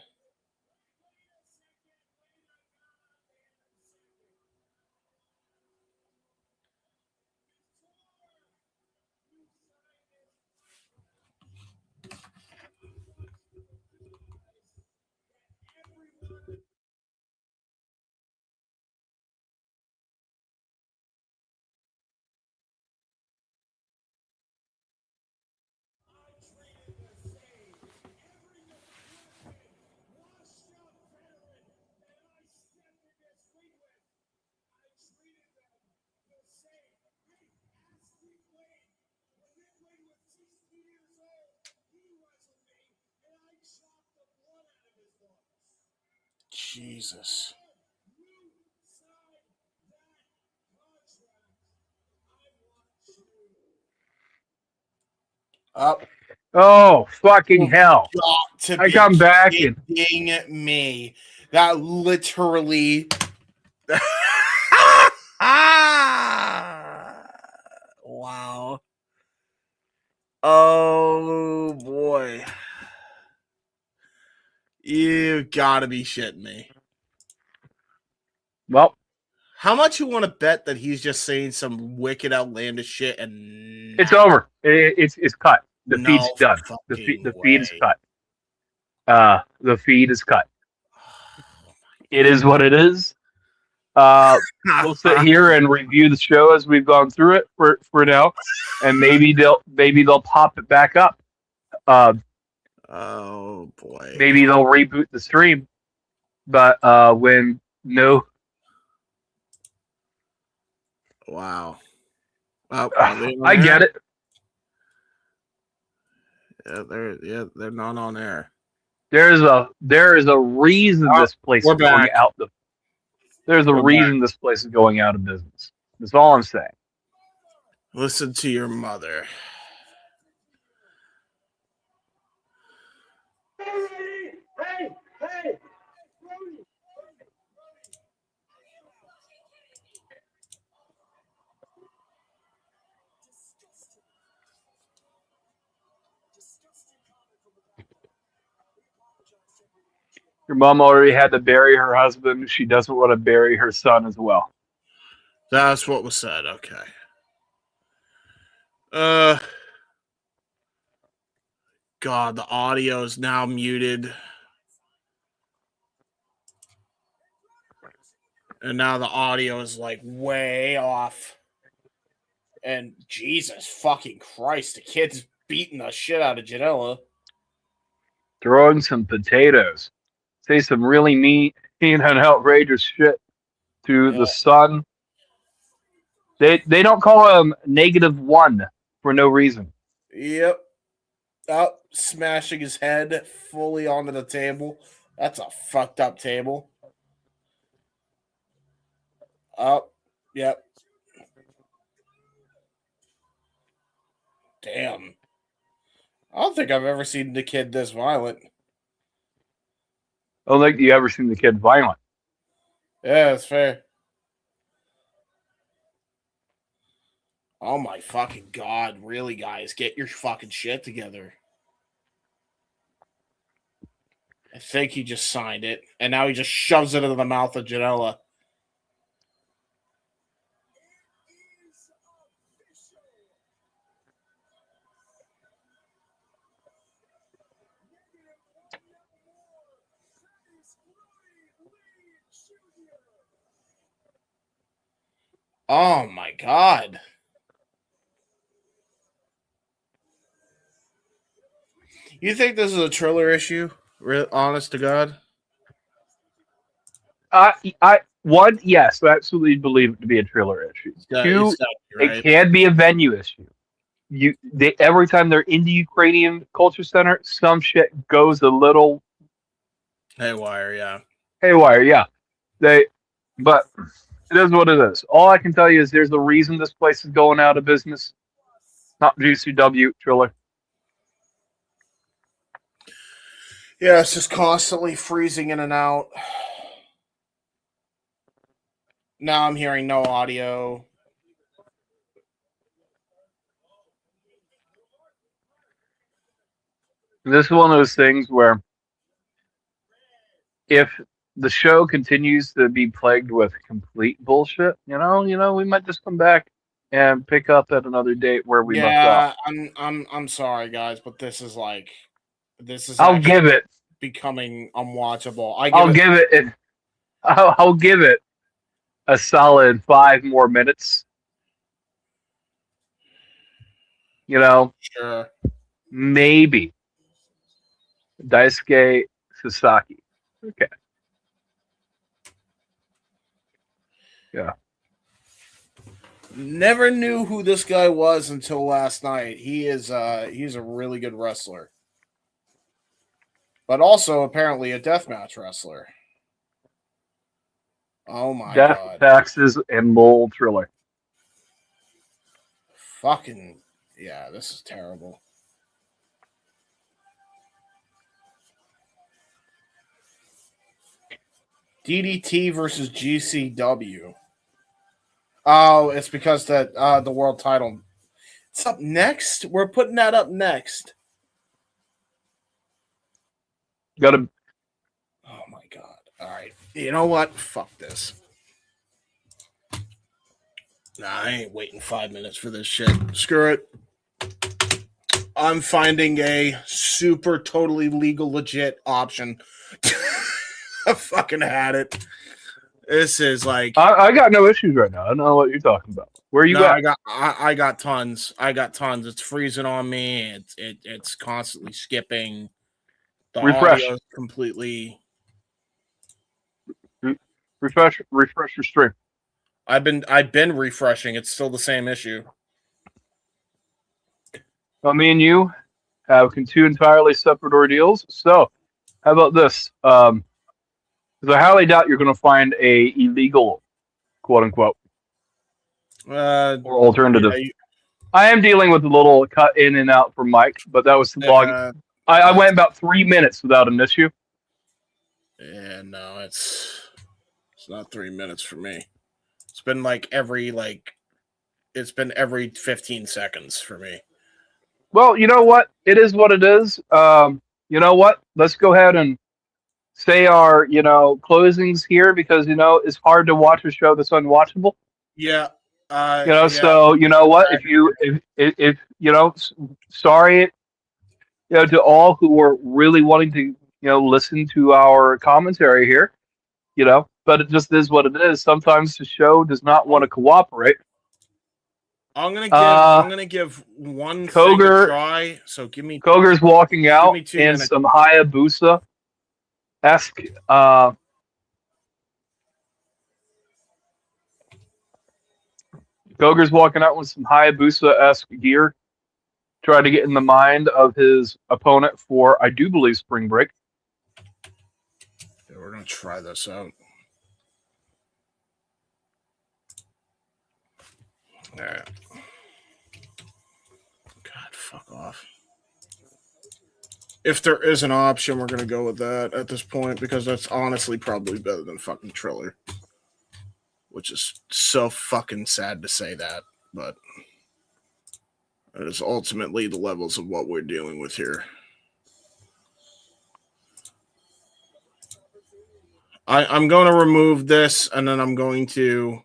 Jesus. Up. Oh, fucking hell. I come back and me. That literally wow. Oh boy. You gotta be shitting me. well, How much you want to bet that he's just saying some wicked outlandish shit and it's over. It's cut. The No feed's done. The fucking feed is way. cut. The feed is cut. It is what it is. We'll sit here and review the show as we've gone through it for now, and maybe they'll pop it back up. Oh boy. Maybe they'll reboot the stream, but when no. Wow. Oh, I get it. Yeah, they're not on air. There is a reason this place is going out. There's a reason this place is going out of business. That's all I'm saying. Listen to your mother. Hey! Your mom already had to bury her husband. She doesn't want to bury her son as well. That's what was said. Okay. God, the audio is now muted. And now the audio is like way off. And Jesus fucking Christ, the kid's beating the shit out of Janela. Throwing some potatoes. Say some really mean and outrageous shit to the son. They don't call him -1 for no reason. Yep. Up, smashing his head fully onto the table. That's a fucked up table. Up. Yep. Damn. I don't think I've ever seen the kid this violent. I don't think you ever seen the kid violent. Yeah, that's fair. Oh my fucking God. Really, guys? Get your fucking shit together. I think he just signed it. And now he just shoves it into the mouth of Janela. Oh my God. You think this is a Triller issue? Honest to God? Yes, I absolutely believe it to be a Triller issue. Two, right. It can be a venue issue. Every time they're in the Ukrainian Culture Center, some shit goes a little haywire, yeah. But it is what it is. All I can tell you is there's a reason this place is going out of business. Not GCW, Triller. Yeah, it's just constantly freezing in and out. Now I'm hearing no audio. This is one of those things where if the show continues to be plagued with complete bullshit, we might just come back and pick up at another date where we left off. I'm sorry, guys, but this is I'll give it becoming unwatchable. I'll give it a solid 5 more minutes. Sure. Maybe Daisuke Sasaki. Okay. Yeah. Never knew who this guy was until last night. He's a really good wrestler. But also apparently a deathmatch wrestler. Oh my God. Death, taxes, and mole Triller. Fucking yeah, this is terrible. DDT versus GCW. Oh, it's because the world title. It's up next. We're putting that up next. Oh my God. All right. You know what? Fuck this. Nah, I ain't waiting 5 minutes for this shit. Screw it. I'm finding a super totally legal legit option. I fucking had it. This is like I got no issues right now. I don't know what you're talking about. Where are you at? I got tons. I got tons. It's freezing on me. It's constantly skipping. The Refresh. audio is completely. Refresh your stream. I've been refreshing. It's still the same issue. Well, me and you have two entirely separate ordeals. So, how about this? Because I highly doubt you're going to find a illegal, quote unquote, or alternative. Yeah, I am dealing with a little cut in and out from Mike, but that was long. I went about 3 minutes without an issue. Yeah, no, it's not 3 minutes for me. It's been every 15 seconds for me. Well, you know what? It is what it is. You know what? Let's go ahead and say our, closings here because, it's hard to watch a show that's unwatchable. Yeah. So, you know what? If sorry, to all who are really wanting to, listen to our commentary here, but it just is what it is. Sometimes the show does not want to cooperate. I'm gonna give one thing a try. So give me. Cogar's walking out in 2 minutes. some Hayabusa-esque. Cogar's walking out with some Hayabusa-esque gear, trying to get in the mind of his opponent for, I do believe, spring break. Yeah, we're gonna try this out. All right. God, fuck off. If there is an option, we're going to go with that at this point because that's honestly probably better than fucking Triller. Which is so fucking sad to say that, but it is ultimately the levels of what we're dealing with here. I'm going to remove this and then I'm going to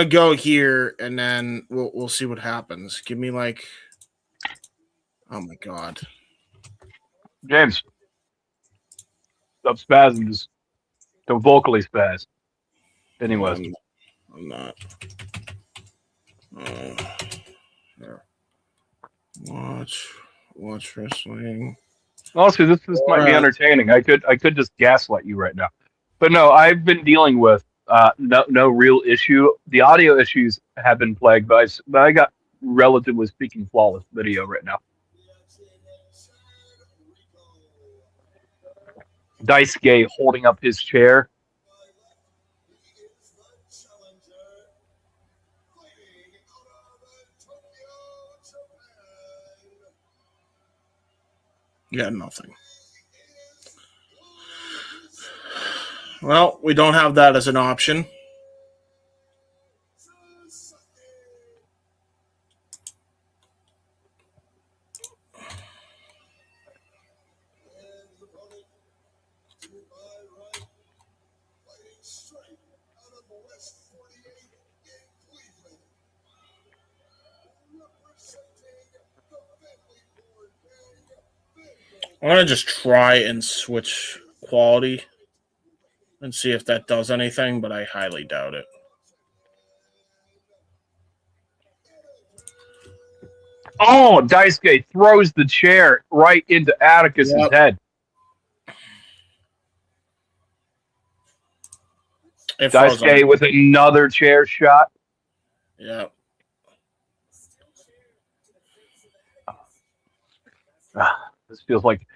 go here and then we'll see what happens. Give me oh my god. James. Stop spazzing, just don't vocally spaz. Anyways. I'm not. Watch wrestling. Honestly, this might be entertaining. I could just gaslight you right now. But no, I've been dealing with no real issue. The audio issues have been plagued by, but I got, relatively speaking, flawless video right now. Daisuke holding up his chair. Yeah, nothing. Well, we don't have that as an option. I'm going to just try and switch quality and see if that does anything, but I highly doubt it. Oh, Daisuke throws the chair right into Atticus' head. Daisuke with another chair shot. Yeah. This feels like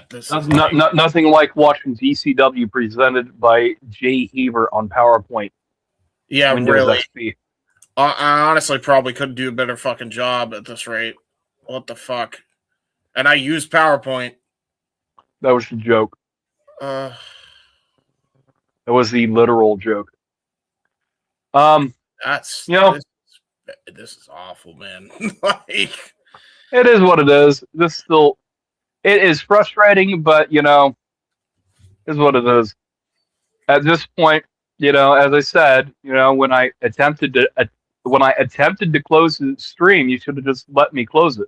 this is nothing like watching GCW presented by Jay Hebert on PowerPoint. Yeah, Windows really. XP. I honestly probably could do a better fucking job at this rate. What the fuck? And I use PowerPoint. That was the joke. That was the literal joke. That's this is awful, man. It is what it is. It is frustrating, but is what it is. At this point, as I said, when I attempted to close the stream, you should have just let me close it.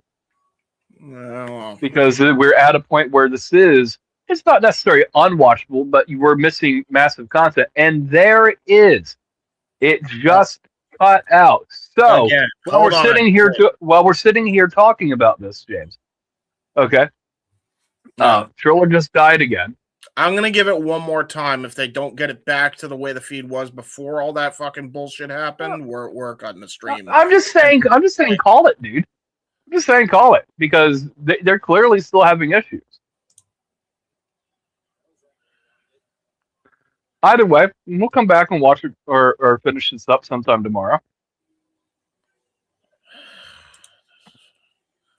Because we're at a point where it's not necessarily unwatchable, but you were missing massive content, and there it just cut out. So Again, while we're sitting here talking about this, James, okay, Triller just died again. I'm gonna give it one more time. If they don't get it back to the way the feed was before all that fucking bullshit happened, we're cutting the stream. I'm just saying, call it, dude. I'm just saying, call it, because they're clearly still having issues. Either way, we'll come back and watch it or finish this up sometime tomorrow.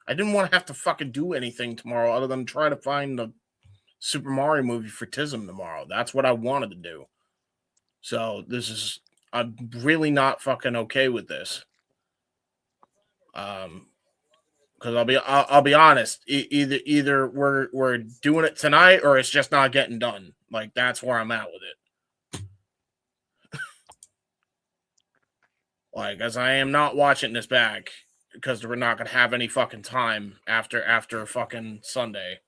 I didn't want to have to fucking do anything tomorrow other than try to find the Super Mario movie for Tism tomorrow. That's what I wanted to do. So I'm really not fucking okay with this. Because I'll be honest, either we're doing it tonight or it's just not getting done. Like, that's where I'm at with it. Like, as I am not watching this back because we're not gonna have any fucking time after fucking Sunday.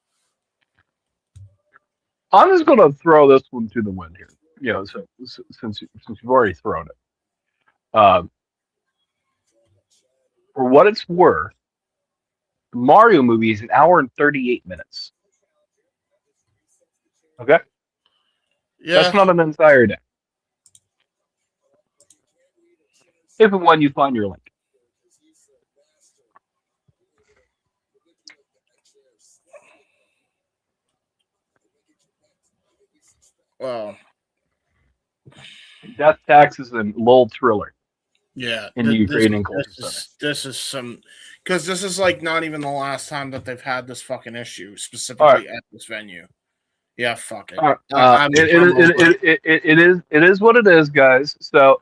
I'm just gonna throw this one to the wind here. You know, so since you've already thrown it, for what it's worth, the Mario movie is 1 hour and 38 minutes. Okay, Yeah, that's not an entire day. If and when you find your link. well, Death taxes and lol Triller. yeah, In the Ukrainian Cultural Center. This is some, because this is like not even the last time that they've had this fucking issue specifically at this venue. Yeah, fuck it. It is what it is, guys. So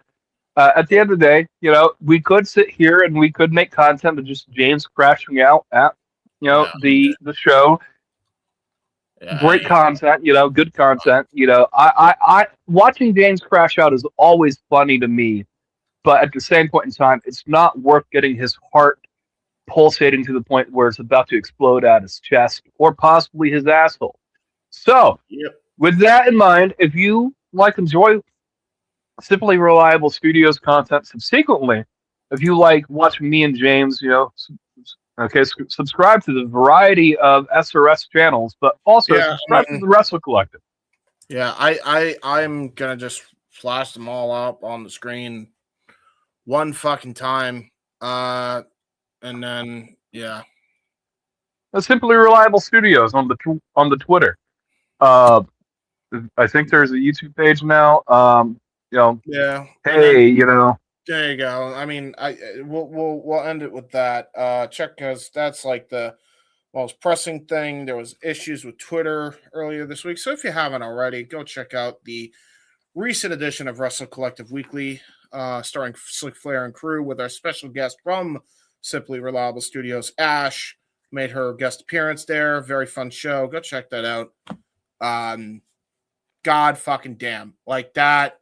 at the end of the day, you know, we could sit here and we could make content of just James crashing out at, you know, the show. Yeah, Great content, you know, good content. You know, I watching James crash out is always funny to me, but at the same point in time, it's not worth getting his heart pulsating to the point where it's about to explode out his chest or possibly his asshole. So, with that in mind, if you enjoy Simply Reliable Studios content subsequently, if you like watching me and James, you know, subscribe to the variety of SRS channels, but also subscribe to the Wrestle Collective. Yeah, I'm gonna just flash them all up on the screen one fucking time, and then Simply Reliable Studios on the Twitter. I think there's a YouTube page now. You know, hey, you know. There you go. I mean, we'll end it with that. Check, because that's like the most pressing thing. There was issues with Twitter earlier this week, so if you haven't already, go check out the recent edition of Wrestle Collective Weekly, starring Slick Flair and crew, with our special guest from Simply Reliable Studios, Ash. Made her guest appearance there. Very fun show. Go check that out. God fucking damn, like that.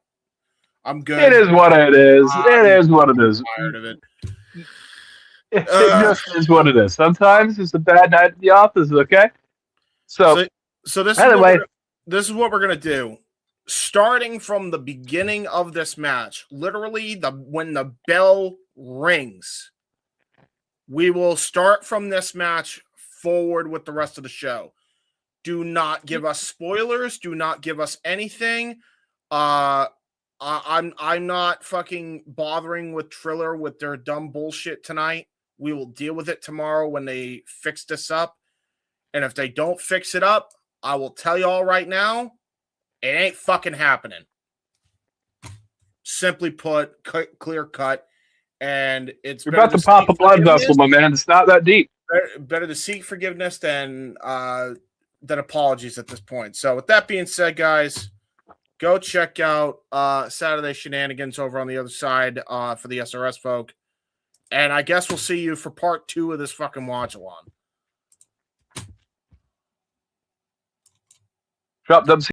I'm good. It is what it is. It is what it is. I'm tired of it. It just is what it is. Sometimes it's a bad night at the office. Okay. So this anyway, this is what we're gonna do. Starting from the beginning of this match, literally when the bell rings, we will start from this match forward with the rest of the show. Do not give us spoilers. Do not give us anything. I'm not fucking bothering with Triller with their dumb bullshit tonight. We will deal with it tomorrow when they fix this up. And if they don't fix it up, I will tell you all right now, it ain't fucking happening. Simply put, clear cut. And it's you're about to pop a blood vessel, my man. It's not that deep. Better to seek forgiveness than apologies at this point. So with that being said, guys, go check out Saturday Shenanigans over on the other side for the SRS folk. And I guess we'll see you for part 2 of this fucking watch-along. Drop WC.